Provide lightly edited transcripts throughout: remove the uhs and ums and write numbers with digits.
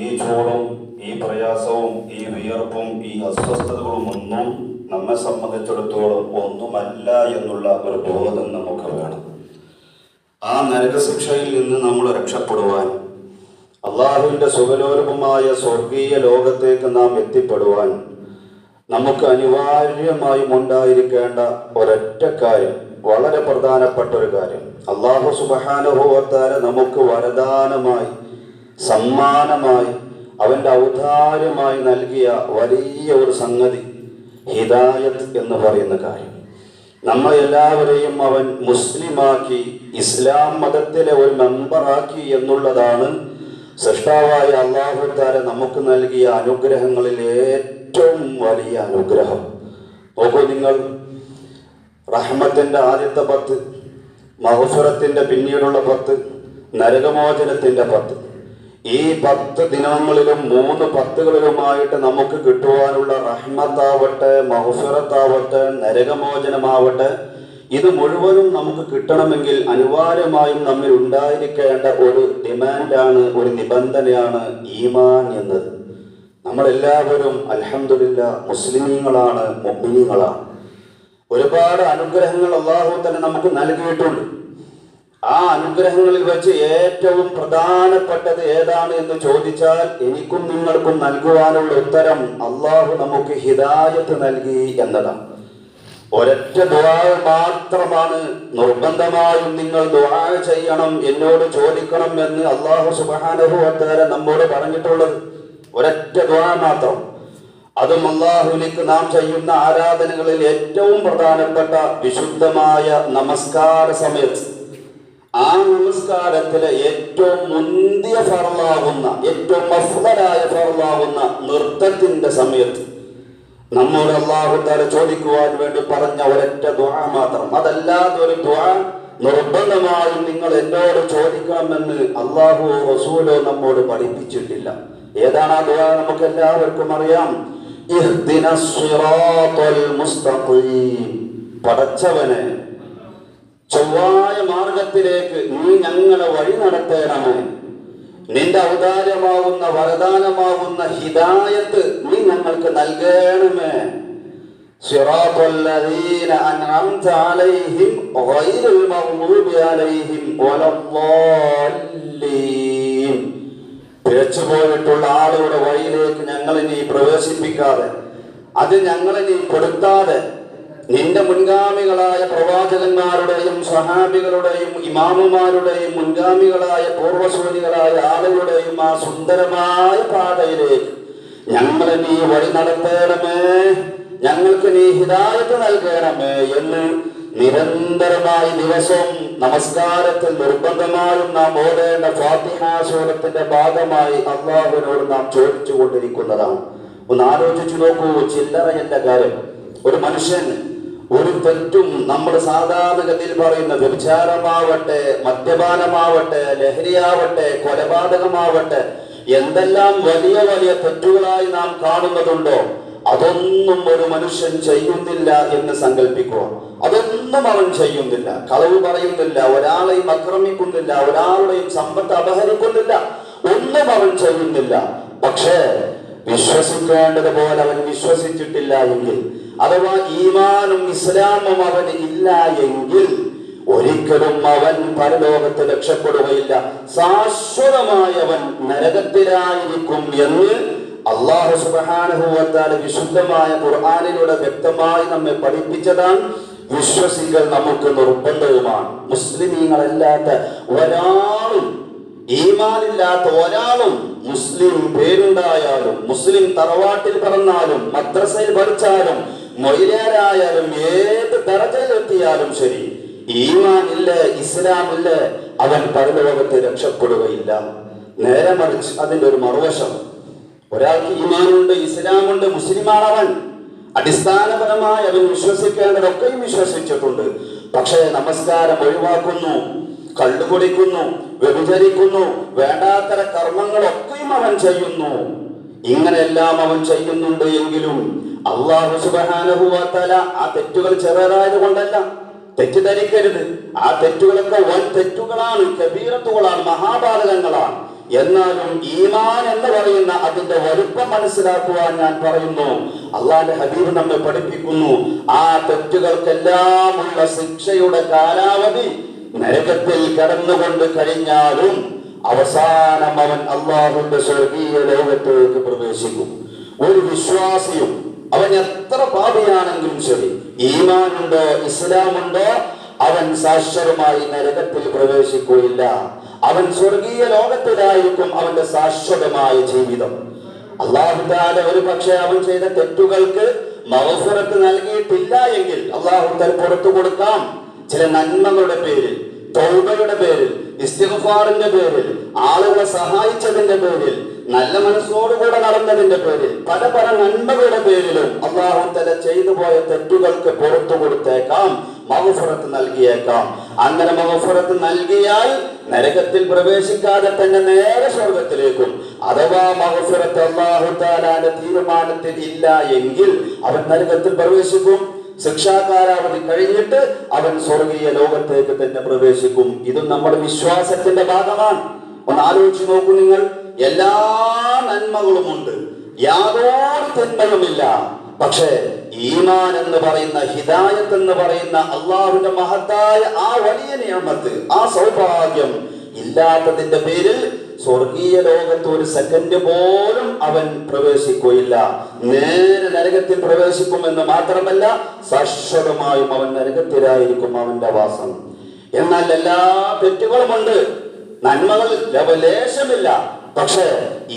ഈ ചൂടും ഈ പ്രയാസവും ഈ വിയർപ്പും ഈ അസ്വസ്ഥതകളും ഒന്നും നമ്മെ സംബന്ധിച്ചിടത്തോളം ഒന്നുമല്ല എന്നുള്ള ഒരു ബോധം നമുക്ക് വേണം. ആ നരകശിക്ഷയിൽ നിന്ന് നമ്മൾ രക്ഷപ്പെടുവാൻ, അള്ളാഹുവിൻ്റെ സുഖലോലുപമായ സ്വർഗീയ ലോകത്തേക്ക് നാം എത്തിപ്പെടുവാൻ നമുക്ക് അനിവാര്യമായും ഉണ്ടായിരിക്കേണ്ട ഒരൊറ്റ കാര്യം, വളരെ പ്രധാനപ്പെട്ട ഒരു കാര്യം, അള്ളാഹു സുബ്ഹാനഹു വ തആല നമുക്ക് വരദാനമായി, സമ്മാനമായി, അവൻ്റെ ഔദാര്യമായി നൽകിയ വലിയ ഒരു സംഗതി ഹിദായത്ത് എന്ന് പറയുന്ന കാര്യം. നമ്മളെല്ലാവരെയും അവൻ മുസ്ലിമാക്കി, ഇസ്ലാം മതത്തിലെ ഒരു മെമ്പറാക്കി എന്നുള്ളതാണ് സൃഷ്ടാവായ അല്ലാഹു തആല നമുക്ക് നൽകിയ അനുഗ്രഹങ്ങളിൽ ഏറ്റവും വലിയ അനുഗ്രഹം. നോക്കൂ നിങ്ങൾ, റഹ്മത്തിൻ്റെ ആദ്യത്തെ 10, മഗ്ഫിറത്തിൻ്റെ പിന്നീടുള്ള 10, നരകമോചനത്തിൻ്റെ 10, ഈ 10 ദിനങ്ങളിലും 3 10കളിലുമായിട്ട് നമുക്ക് കിട്ടുവാനുള്ള റഹ്മത്താവട്ടെ, മഗ്ഫിറത്താവട്ടെ, നരകമോചനമാവട്ടെ, ഇത് മുഴുവനും നമുക്ക് കിട്ടണമെങ്കിൽ അനിവാര്യമായും നമ്മിൽ ഉണ്ടായിരിക്കേണ്ട ഒരു ഡിമാൻഡാണ്, ഒരു നിബന്ധനയാണ് ഈമാൻ എന്നത്. നമ്മളെല്ലാവരും അൽഹംദുലില്ലാഹ് മുസ്ലിമീങ്ങളാണ്, മുഅ്മിനീങ്ങളാണ്. ഒരുപാട് അനുഗ്രഹങ്ങൾ അല്ലാഹു തന്നെ നമുക്ക് നൽകിയിട്ടുണ്ട്. ആ അനുഗ്രഹങ്ങളിൽ വെച്ച് ഏറ്റവും പ്രധാനപ്പെട്ടത് ഏതാണ് എന്ന് ചോദിച്ചാൽ എനിക്കും നിങ്ങൾക്കും നൽകുവാനുള്ള ഉത്തരം അല്ലാഹു നമുക്ക് ഹിദായത്ത് നൽകി എന്നതാണ്. ഒരൊറ്റ ദുആ മാത്രമാണ് നിർബന്ധമായും നിങ്ങൾ ദുആ ചെയ്യണം, എന്നോട് ചോദിക്കണം എന്ന് അല്ലാഹു സുബ്ഹാനഹു വ തആല നമ്മോട് പറഞ്ഞിട്ടുള്ളത്. ഒരൊറ്റ ദുആ മാത്രം. അതും അല്ലാഹുവിലേക്ക് നാം ചെയ്യുന്ന ആരാധനകളിൽ ഏറ്റവും പ്രധാനപ്പെട്ട വിശുദ്ധമായ നമസ്കാര സമയത്ത്, ആ നമസ്കാരത്തിലെ ഏറ്റവും മുന്തിയ ഫർളാകുന്ന, ഏറ്റവും അഫ്ളലായ ഫർളാകുന്ന നൃത്തത്തിന്റെ സമയത്ത് നമ്മോട് അല്ലാഹു തആല ചോദിക്കുവാൻ വേണ്ടി പറഞ്ഞ ഒരൊറ്റ ദുആ മാത്രം. അതല്ലാതെ ഒരു ദുആ നിർബന്ധമായും നിങ്ങൾ എന്നോട് ചോദിക്കണമെന്ന് അല്ലാഹു റസൂലോ നമ്മോട് പഠിപ്പിച്ചിട്ടില്ല. ഏതാണ് ആ ദുആ? നമുക്ക് എല്ലാവർക്കും അറിയാം. ഇഹ്ദിനസ് സിറാത്തൽ മുസ്തഖീം. പടച്ചവനെ, ചൊവ്വായ മാർഗത്തിലേക്ക് നീ ഞങ്ങളെ വഴി നടത്തേണമേ. നിന്റെ ഔദാര്യമാവുന്ന, വരദാനമാവുന്ന ഹിദായത്ത് നീ ഞങ്ങൾക്ക് നൽകണമേ. സിറാത്തൽ ലദീന അൻഅംത അലൈഹിം ഗൈറുൽ മഗ്ദൂബി അലൈഹിം വലദ്ദാല്ലീൻ. പിഴച്ചുപോയിട്ടുള്ള ആളുകളുടെ വഴിയിലേക്ക് ഞങ്ങളെ നീ പ്രവേശിപ്പിക്കാതെ, അത് ഞങ്ങളെ നീ കൊടുത്താതെ, നിന്റെ മുൻഗാമികളായ പ്രവാചകന്മാരുടെയും സ്വഹാബികളുടെയും ഇമാമുമാരുടെയും മുൻഗാമികളായ പൂർവസൂരികളായ ആളുകളുടെയും ആ സുന്ദരമായ പാതയിലേക്ക് ഞങ്ങളെ നീ വഴി നടത്തേണമേ, ഞങ്ങൾക്ക് നീ ഹിദായത്ത് നൽകണമേ എന്ന് നിരന്തരമായി ദിവസവും നമസ്കാരത്തിൽ നിർബന്ധമായും നാം ഓതേണ്ട ഫാത്തിഹാ സൂറത്തിന്റെ ഭാഗമായി അല്ലാഹുവിനോട് നാം ചോദിച്ചു കൊണ്ടിരിക്കുന്നതാണ്. ഒന്ന് ആലോചിച്ചു നോക്കൂ, ചില്ലറയല്ല കാര്യം. ഒരു മനുഷ്യൻ ഒരു തെറ്റും, നമ്മൾ സാധാരണഗതിയിൽ പറയുന്ന വ്യഭിചാരമാവട്ടെ, മദ്യപാനമാവട്ടെ, ലഹരിയാവട്ടെ, കൊലപാതകമാവട്ടെ, എന്തെല്ലാം വലിയ വലിയ തെറ്റുകളായി നാം കാണുന്നതുണ്ടോ, അതൊന്നും ഒരു മനുഷ്യൻ ചെയ്യുന്നില്ല എന്ന് സങ്കല്പിക്കുക. അതൊന്നും അവൻ ചെയ്യുന്നില്ല. കളവ് പറയുന്നില്ല, ഒരാളെയും ആക്രമിക്കുന്നില്ല, ഒരാളുടെയും സമ്പത്ത് അപഹരിക്കുന്നില്ല, ഒന്നും അവൻ ചെയ്യുന്നില്ല. പക്ഷേ വിശ്വസിക്കേണ്ടത് പോലെ അവൻ വിശ്വസിച്ചിട്ടില്ല എങ്കിൽ, അഥവാ ഈമാനും ഇസ്ലാമും അവന് ഇല്ല എങ്കിൽ ഒരിക്കലും അവൻ പരലോകത്ത് രക്ഷപ്പെടുകയില്ല. ശാശ്വതമായി അവൻ നരകത്തിലായിരിക്കും എന്ന് അല്ലാഹു സുബ്ഹാനഹു വ തആല വിശുദ്ധമായ ഖുർആനിലൂടെ വ്യക്തമായി നമ്മെ പഠിപ്പിച്ചതാണ്. വിശ്വസിക്കൽ നമുക്ക് നിർബന്ധവുമാണ്. മുസ്ലിമീങ്ങളല്ലാത്ത ഒരാളും, ഈമാനില്ലാത്ത ഒരാളും, മുസ്ലിം പേരുണ്ടായാലും, മുസ്ലിം തറവാട്ടിൽ പിറന്നാലും, മദ്രസയിൽ പഠിച്ചാലും, മൊയ്ലാരായാലും, ഏത് ദറജയിലെത്തിയാലും ശരി, ഈമാൻ ഇല്ല, ഇസ്ലാം ഇല്ല, അവൻ പരലോകത്ത് രക്ഷപ്പെടുകയില്ല. നേരെ മറിച്ച് അതിൻ്റെ ഒരു മറുവശം, ഒരാൾക്ക് ഈമാനുണ്ട്, ഇസ്ലാമുണ്ട്, മുസ്ലിമാണവൻ, അടിസ്ഥാനപരമായി അവൻ വിശ്വസിക്കേണ്ടതൊക്കെയും വിശ്വസിച്ചിട്ടുണ്ട്. പക്ഷേ നമസ്കാരം ഒഴിവാക്കുന്നു, കള്ളുകുടിക്കുന്നു, വ്യഭിചരിക്കുന്നു, വേണ്ടാത്തര കർമ്മങ്ങളൊക്കെയും അവൻ ചെയ്യുന്നു. ഇങ്ങനെയെല്ലാം അവൻ ചെയ്യുന്നുണ്ട് എങ്കിലും അല്ലാഹു സുബ്ഹാനഹു വ തആല ആ തെറ്റുകൾ ചെറുതായത് കൊണ്ടല്ല, തെറ്റിദ്ധരിക്കരുത്. ആ തെറ്റുകളൊക്കെ വൻ തെറ്റുകളാണ്, കബീറത്തുകളാണ്, മഹാപാതകങ്ങളാണ്. എന്നാലും ഈമാൻ എന്ന് പറയുന്ന അതിന്റെ വലുപ്പം മനസ്സിലാക്കുവാൻ ഞാൻ പറയുന്നു. അള്ളാന്റെ ഹബീബ് നമ്മെ പഠിപ്പിക്കുന്നു, ആ തെറ്റുകൾക്കെല്ലാമുള്ള ശിക്ഷയുടെ കാലാവധി നരകത്തിൽ കടന്നുകൊണ്ട് കഴിഞ്ഞാലും അവസാനം അവൻ അള്ളാഹുവിന്റെ സ്വർഗീയ ലോകത്തേക്ക് പ്രവേശിക്കും. ഒരു വിശ്വാസിയും അവൻ എത്ര പാപിയാണെങ്കിലും ശരി, ഈമാനുണ്ടോ ഇസ്ലാമുണ്ടോ, അവൻ ശാശ്വതമായി നരകത്തിൽ പ്രവേശിക്കുകയില്ല. അവൻ സ്വർഗീയ ലോകത്തിലായിരിക്കും അവന്റെ ശാശ്വതമായ ജീവിതം. അല്ലാഹു തആല ഒരു പക്ഷേ അവൻ ചെയ്ത തെറ്റുകൾക്ക് മഗ്ഫിറത്ത് നൽകിയിട്ടില്ല എങ്കിൽ അല്ലാഹു തആല പുറത്തു കൊടുക്കാം. ചില നന്മകളുടെ പേരിൽ, തൗബയുടെ പേരിൽ, ഇസ്തിഗ്ഫാറിന്റെ പേരിൽ, ആളുകളെ സഹായിച്ചതിന്റെ പേരിൽ, നല്ല മനസ്സോടുകൂടെ നടന്നതിന്റെ പേരിൽ, പല പല നന്മകളുടെ പേരിലും അല്ലാഹു തആല ചെയ്തു പോയ തെറ്റുകൾക്ക് പുറത്തു കൊടുത്തേക്കാം, മഗ്ഫിറത്ത് നൽകിയേക്കാം. അങ്ങനെ മഗ്ഫിറത്ത് നൽകിയാൽ നരകത്തിൽ പ്രവേശിക്കാതെ തന്നെ നേരെ സ്വർഗത്തിലേക്കും, അഥവാ മഗ്ഫിറത്ത് അല്ലാഹു തആലയുടെ തീരുമാനത്തിൽ ഇല്ല എങ്കിൽ അവൻ നരകത്തിൽ പ്രവേശിക്കും. ശിക്ഷാകാലാവധി കഴിഞ്ഞിട്ട് അവൻ സ്വർഗീയ ലോകത്തേക്ക് തന്നെ പ്രവേശിക്കും. ഇതും നമ്മുടെ വിശ്വാസത്തിന്റെ ഭാഗമാണ്. ഒന്ന് ആലോചിച്ച് നോക്കൂ നിങ്ങൾ. എല്ലാ നന്മകളുമുണ്ട്, യാതൊരു തിന്മയുമില്ല. പക്ഷേ ഈമാൻ എന്ന് പറയുന്ന, ഹിദായത്ത് എന്ന് പറയുന്ന അള്ളാഹുവിന്റെ മഹത്തായ ആ വലിയ നിഅമത്ത്, ആ സൗഭാഗ്യം ഇല്ലാത്തതിന്റെ പേരിൽ സ്വർഗീയ ലോകത്ത് ഒരു സെക്കൻഡ് പോലും അവൻ പ്രവേശിക്കുകയില്ല. നേരെ നരകത്തിൽ പ്രവേശിക്കുമെന്ന് മാത്രമല്ല, ശാശ്വതമായും അവൻ നരകത്തിലായിരിക്കും അവന്റെ വാസം. എന്നാൽ എല്ലാ തെറ്റുകളുമുണ്ട്, നന്മകൾ ലവലേശമില്ല. പക്ഷേ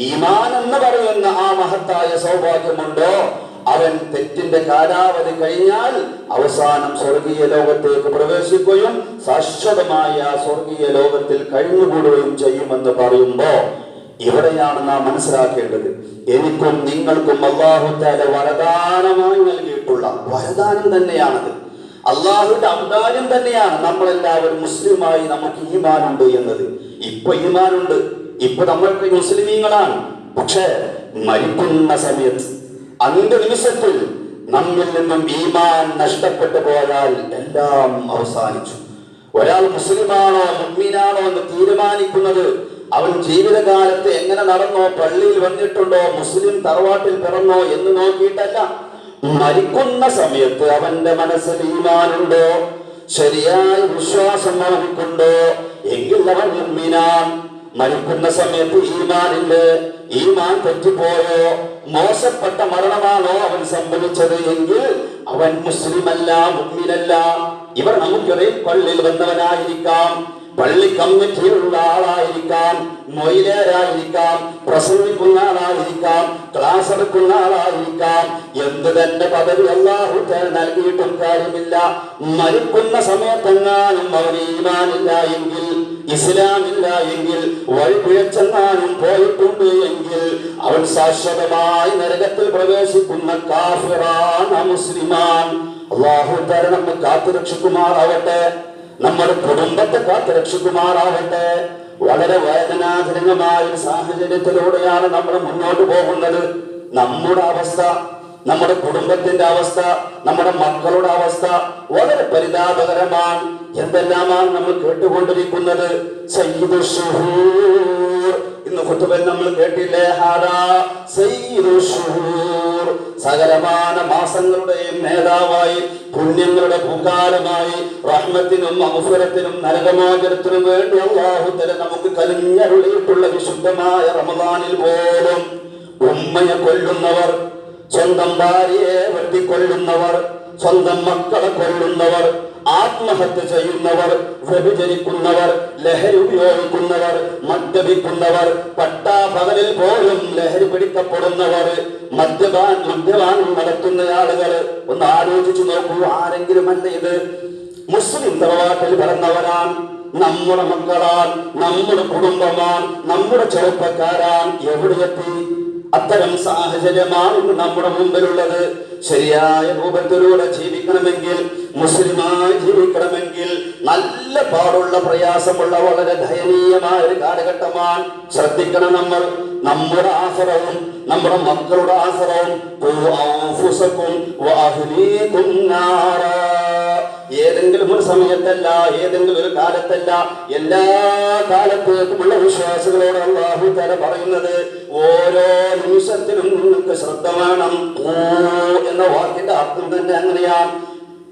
ഈമാൻ എന്ന് പറയുന്ന ആ മഹത്തായ സൗഭാഗ്യമുണ്ടോ, അവൻ തെറ്റിന്റെ കാലാവധി കഴിഞ്ഞാൽ അവസാനം സ്വർഗീയ ലോകത്തേക്ക് പ്രവേശിക്കുകയും ശാശ്വതമായ സ്വർഗീയ ലോകത്തിൽ കഴിഞ്ഞുകൂടുകയും ചെയ്യുമെന്ന് പറയുമ്പോ ഇവിടെയാണ് നാം മനസ്സിലാക്കേണ്ടത്, എനിക്കും നിങ്ങൾക്കും അല്ലാഹു തആല വരദാനമായി നൽകിയിട്ടുള്ള വരദാനം തന്നെയാണത്. അള്ളാഹുവിന്റെ ഔദാര്യം തന്നെയാണ് നമ്മളെല്ലാവരും മുസ്ലിമായി നമുക്ക് ഈമാനുണ്ട് എന്നത്. ഇപ്പൊ ഈമാനുണ്ട്, ഇപ്പൊ നമ്മൾക്ക് മുസ്ലിമീങ്ങളാണ്. പക്ഷേ മരിക്കുന്ന സമയത്ത്, അന്ത്യ നിമിഷത്തിൽ നമ്മിൽ നിന്നും ഈമാൻ നഷ്ടപ്പെട്ടു പോയാൽ എല്ലാം അവസാനിച്ചു. ഒരാൾ മുസ്ലിമാണോ മുഅ്മിനാണോ എന്ന് തീരുമാനിക്കുന്നത് അവൻ ജീവിതകാലത്ത് എങ്ങനെ നടന്നോ, പള്ളിയിൽ വന്നിട്ടുണ്ടോ, മുസ്ലിം തറവാട്ടിൽ പിറന്നോ എന്ന് നോക്കിയിട്ടല്ല. മരിക്കുന്ന സമയത്ത് അവന്റെ മനസ്സിൽ ഈമാനുണ്ടോ, ശരിയായ വിശ്വാസം അവനുണ്ടോ എങ്കിൽ അവൻ മുഅ്മിനാൻ. മരിക്കുന്ന സമയത്ത് ഈമാനില്ലേ, ഈമാൻ തെറ്റിപ്പോയോ, മോശപ്പെട്ട മരണമാണോ അവൻ സംഭവിച്ചത് എങ്കിൽ അവൻ മുസ്ലിമല്ല, മുഅ്മിനല്ല. ഇവർ നമുക്കറിയാം, പള്ളിയിൽ വന്നവനായിരിക്കാം, പള്ളി കമ്മിറ്റിയിലുള്ള ആളായിരിക്കാം, മൊയിലേരായിരിക്കാം, പ്രസംഗിക്കുന്ന ആളായിരിക്കാം, ക്ലാസ് എടുക്കുന്ന ആളായിരിക്കാം, എന്ത് തന്നെ പദവി അല്ലാഹു തആല നൽകിയിട്ടും കാര്യമില്ല. മരിക്കുന്ന സമയത്തെങ്ങാനും അവന് ഈമാനില്ല എങ്കിൽ, ഇസ്ലാമില്ല എങ്കിൽ, വഴിപിഴച്ചെങ്ങാനും പോയിട്ടുണ്ട് എങ്കിൽ അവൻ ശാശ്വതമായി നരകത്തിൽ പ്രവേശിക്കുന്ന കാഫിറാൻ, മുസ്ലിമാൻ. അല്ലാഹു തആല നമ്മെ കാത്തുരക്ഷിക്കുമാറാവട്ടെ, നമ്മുടെ കുടുംബത്തെ കാത്തുരക്ഷിക്കുമാറാവട്ടെ. വളരെ വേദനാജനകമായ ഒരു സാഹചര്യത്തിലൂടെയാണ് നമ്മൾ മുന്നോട്ട് പോകുന്നത്. നമ്മുടെ അവസ്ഥ, നമ്മുടെ കുടുംബത്തിന്റെ അവസ്ഥ, നമ്മുടെ മക്കളുടെ അവസ്ഥ വളരെ പരിതാപകരമാണ്. എന്തെല്ലാമാണ് നമ്മൾ കേട്ടുകൊണ്ടിരിക്കുന്നത്. സയ്യിദു ശുഹൂർ, ഇന്ന് ഖുതുബയിൽ നമ്മൾ കേട്ടില്ലേ, ഹാദാ സയ്യിദു ശുഹൂർ, സകലമാന മാസങ്ങളുടെയും നേതാവായി, പുണ്യങ്ങളുടെ പൂക്കാലമായി, റഹ്മത്തിനും മഗ്ഫിറത്തിനും നരകമോചനത്തിനും വേണ്ടി അല്ലാഹു തആല നമുക്ക് കനിഞ്ഞരുളിയിട്ടുള്ള വിശുദ്ധമായ റമദാനിൽ പോലും ഉമ്മയെ കൊല്ലുന്നവർ, സ്വന്തം ഭാര്യയെ വെട്ടിക്കൊല്ലുന്നവർ, സ്വന്തം മക്കളെ കൊല്ലുന്നവർ, ആത്മഹത്യ ചെയ്യുന്നവർ, വ്യഭിചരിക്കുന്നവർ, ലഹരി ഉപയോഗിക്കുന്നവർ, മദ്യപിക്കുന്നവർ, പട്ടാപകലിൽ പോലും ലഹരി പിടിക്കപ്പെടുന്നവർ, മദ്യപാനം നടത്തുന്ന ആളുകൾ. ഒന്ന് ആലോചിച്ചു നോക്കൂ, ആരെങ്കിലും അല്ല ഇത്? മുസ്ലിം തറവാട്ടിൽ പിറന്നവരാൻ, നമ്മുടെ മക്കളാൻ, നമ്മുടെ കുടുംബമാൻ, നമ്മുടെ ചെറുപ്പക്കാരാൻ. എവിടെയെത്തി? അത്തരം സാഹചര്യമാണ് ഇന്ന് നമ്മുടെ മുമ്പിലുള്ളത്. ശരിയായ രൂപത്തിലൂടെ ജീവിക്കണമെങ്കിൽ, മുസ്ലിമായി ജീവിക്കണമെങ്കിൽ നല്ല പാടുള്ള, പ്രയാസമുള്ള, വളരെ ദയനീയമായ ഒരു കാലഘട്ടമാണ്. ശ്രദ്ധിക്കണം നമ്മൾ. നമ്മുടെ ആഖിറവും നമ്മുടെ മക്കളുടെ ആഖിറവും ഏതെങ്കിലും ഒരു സമയത്തല്ല, ഏതെങ്കിലും ഒരു കാലത്തല്ല, എല്ലാ കാലത്തേക്കുമുള്ള വിശ്വാസികളോട് അല്ലാഹു തആല പറയുന്നത് ഓരോ നിമിഷത്തിലും നിങ്ങൾക്ക് ശ്രദ്ധ വേണം. എന്ന വാക്കിന്റെ അർത്ഥം തന്നെ അങ്ങനെയാണ്.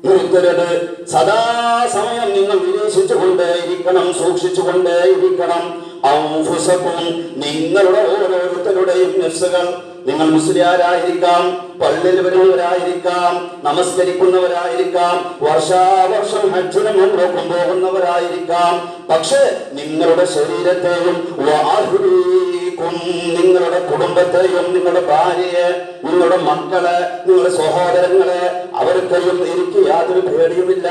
നിർത്തരുത്, സദാസമയം നിങ്ങൾ നിരീക്ഷിച്ചുകൊണ്ടേയിരിക്കണം, സൂക്ഷിച്ചുകൊണ്ടേയിരിക്കണം. അൻഫുസകും, നിങ്ങളുടെ ഓരോരുത്തരുടെയും നഫ്സുകൾ. നിങ്ങൾ മുസ്ലിയാരായിരിക്കാം, പള്ളിയിൽ വരുന്നവരായിരിക്കാം, നമസ്കരിക്കുന്നവരായിരിക്കാം, വർഷാവർഷം ഹജ്ജിനും ഉംറയ്ക്കും പോകുന്നവരായിരിക്കാം. പക്ഷേ നിങ്ങളുടെ ശരീരത്തെയും നിങ്ങളുടെ കുടുംബത്തെയും, നിങ്ങളുടെ ഭാര്യയെ, നിങ്ങളുടെ മക്കളെ, നിങ്ങളുടെ സഹോദരങ്ങളെ, അവർക്കെയും എനിക്ക് യാതൊരു പേടിയുമില്ല,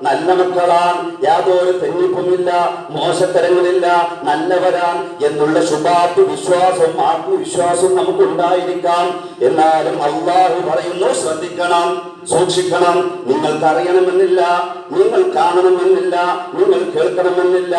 നല്ല മക്കളാൻ, യാതൊരു തെന്നിപ്പുമില്ല, മോശത്തരങ്ങളില്ല, നല്ലവരാൻ എന്നുള്ള ശുഭാപ്തി വിശ്വാസവും ആത്മവിശ്വാസവും നമുക്കുണ്ടായിരിക്കാം. എന്നാലും അല്ലാഹു പറയുന്നു, ശ്രദ്ധിക്കണം, സൂക്ഷിക്കണം. നിങ്ങൾക്ക് അറിയണമെന്നില്ല, നിങ്ങൾ കാണണമെന്നില്ല, നിങ്ങൾ കേൾക്കണമെന്നില്ല.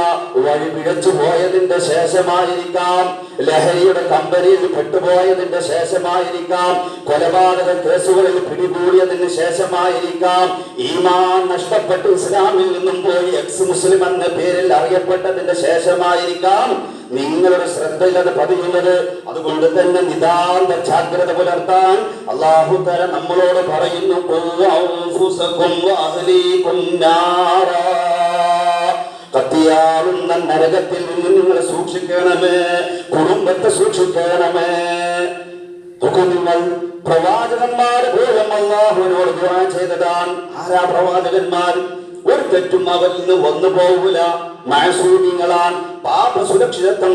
വഴി പിഴച്ചു പോയതിന്റെ ശേഷമായിരിക്കാം, ലഹരിയുടെ കമ്പനിയിൽ പെട്ടുപോയതിന്റെ ശേഷമായിരിക്കാം, കൊലപാതക കേസുകളിൽ പിടികൂടിയതിന് ശേഷമായിരിക്കാം, ഈമാൻ നഷ്ടപ്പെട്ട് ഇസ്ലാമിൽ നിന്നും പോയി എക്സ് മുസ്ലിം എന്ന പേരിൽ അറിയപ്പെട്ടതിന്റെ ശേഷമായിരിക്കാം നിങ്ങളുടെ ശ്രദ്ധയിൽ അത് പതിയുന്നത്. അതുകൊണ്ട് തന്നെ നിതാന്ത ജാഗ്രത പുലർത്താൻ അല്ലാഹു തആല നമ്മളോട് പറയുന്നു, കത്തിയാളുന്ന നരകത്തിൽ നിന്ന് നിങ്ങളെ സൂക്ഷിക്കണമേ, കുടുംബത്തെ സൂക്ഷിക്കണമേ. നിങ്ങൾ പ്രവാചകന്മാർ പോലും അല്ലാഹുവിനോട് ദുആ ചെയ്തതാണ്. ആരാ പ്രവാചകന്മാർ? ഒരു തെറ്റും അവരിൽ നിന്ന് വന്നു പോകൂല, മഅസൂമികളാണ്, പാപ സുരക്ഷിതത്വം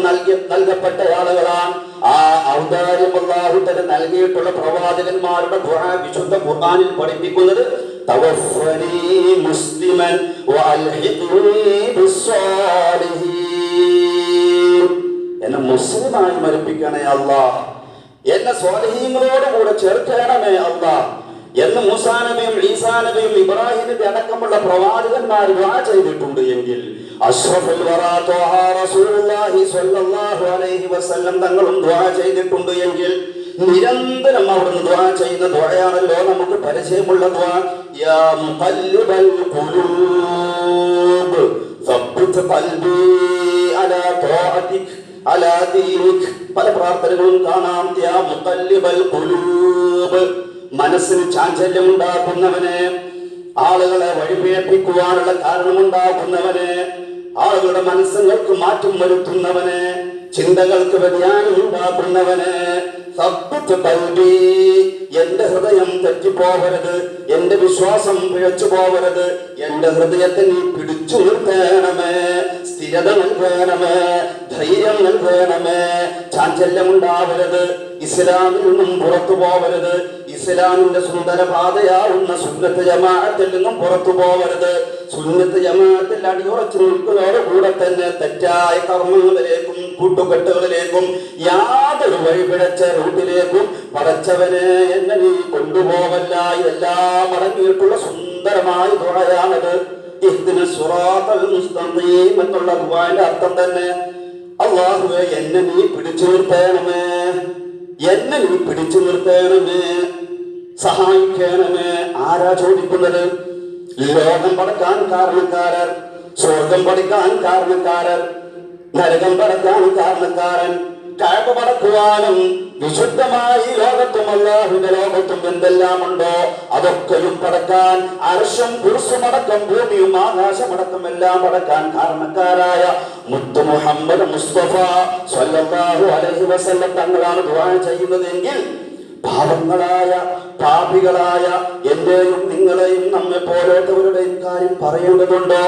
നൽകപ്പെട്ട ആളുകളാണ്. ആ ഔദാര്യം അല്ലാഹു തആല നൽകിയിട്ടുള്ള പ്രവാചകന്മാരുടെ ദുആ വിശുദ്ധ ഖുർആനിൽ പഠിപ്പിക്കുന്നത് തവഫനി മുസ്ലിമൻ വഅൽഹിഖ്നി ബിസ്സാലിഹീൻ. എന്നെ മുസ്ലിമായി മരിപ്പിക്കണേ അല്ലാഹ്, എന്നെ സ്വാലിഹീങ്ങളോട് കൂടെ ചേർക്കണമേ അല്ലാഹ് എന്ന് മൂസാ നബിയും ഈസാ നബിയും ഇബ്രാഹിം നബി അടക്കമുള്ള പ്രവാചകന്മാർ ദുആ ചെയ്തിട്ടുണ്ട് എങ്കിൽ അഷ്റഫുൽ വറാ ത്വഹ റസൂലുള്ളാഹി സ്വല്ലല്ലാഹു അലൈഹി വസല്ലം തങ്ങളും ദുആ ചെയ്തിട്ടുണ്ട് എങ്കിൽ നിരന്തരം അവിടുന്ന് ദുആ ചെയ്യുന്ന ദുആയാണല്ലോ നമുക്ക് പരിചയമുള്ള ദുആ. യാ മുഖല്ലിബൽ ഖുലൂബ് സബ്ബിത് ഖൽബി അലാ ത്വാഅതിക് അലാ ദീനിക്. പല പ്രാർത്ഥനകളും കാണാം. യാ മുഖല്ലിബൽ ഖുലൂബ്, മനസ്സിന് ചാഞ്ചല്യം ഉണ്ടാക്കുന്നവനെ, ആളുകളെ വഴിപിഴപ്പിക്കുവാനുള്ള കാരണമുണ്ടാക്കുന്നവനെ, ആളുകളുടെ മനസ്സുകൾക്ക് മാറ്റം വരുത്തുന്നവനെ, ചിന്തകൾക്ക് വ്യതിയാനം ഉണ്ടാക്കുന്നവനെ, എന്റെ ഹൃദയം തെറ്റിപ്പോകരുത്, എന്റെ വിശ്വാസം പിഴച്ചു പോകരുത്, എന്റെ ഹൃദയത്തെ നീ പിടിച്ചു നിർത്തണമേ, സ്ഥിരത നൽകണമേ, ധൈര്യം നൽകണമേ, ചാഞ്ചല്യം ഉണ്ടാവരുത്, ഇസ്ലാമിൽ നിന്നും പുറത്തു പോകരുത്, ഇസ്ലാമിന്റെ സുന്ദര പാതയാവുന്ന സുന്നത്ത് ജമാഅത്തിൽ നിന്നും പുറത്തു പോകരുത്. സുന്നത്ത് ജമാഅത്തിൽ അടിയുറച്ചു നിൽക്കുന്നതോടുകൂടെ തന്നെ തെറ്റായ കർമ്മങ്ങളിലേക്കും കൂട്ടുകെട്ടുകളിലേക്കും യാതൊരു വഴിപിഴച്ച റൂട്ടിലേക്കും പടച്ചവനെ എന്നെ നീ കൊണ്ടുപോവല്ല. ഇതെല്ലാം അടങ്ങിയിട്ടുള്ള സുന്ദരമായ ദുആയാണത്. ഇഹ്ദിന സിറാത്തൽ മുസ്തഖീം എന്നുള്ള ദുആന്റെ അർത്ഥം തന്നെ അല്ലാഹുവേ എന്നെ നീ പിടിച്ചു നിർത്തണമേ, എന്നെ നീ പിടിച്ചു നിർത്തണമേ, സഹായിക്കണമേ. ആരാ ചോദിക്കുന്നത്? ലോകം പടക്കാൻ കാരണക്കാരൻ, സ്വർഗം പഠിക്കാൻ കാരണക്കാരൻ, നരകം പടക്കാൻ കാരണക്കാരൻ, കഅബ പടക്കുവാനും വിശുദ്ധമായി ലോകത്തും അല്ലാഹുവിന്റെ ലോകത്തും എന്തെല്ലാമുണ്ടോ അതൊക്കെയും പടക്കാൻ, അർശും കുർസും അടക്കം ഭൂമിയും ആകാശമടക്കം എല്ലാം പടക്കാൻ കാരണക്കാരായ മുത്ത് മുഹമ്മദ് മുസ്തഫ സ്വല്ലല്ലാഹു അലൈഹി വസല്ലം തങ്ങളാണ് ദുആ ചെയ്യുന്നതെങ്കിൽ പാപങ്ങളായ പാപികളായ എന്റെയും നിങ്ങളെയും നമ്മെ പോലോത്തവരുടെയും കാര്യം പറയേണ്ടതുണ്ടോ?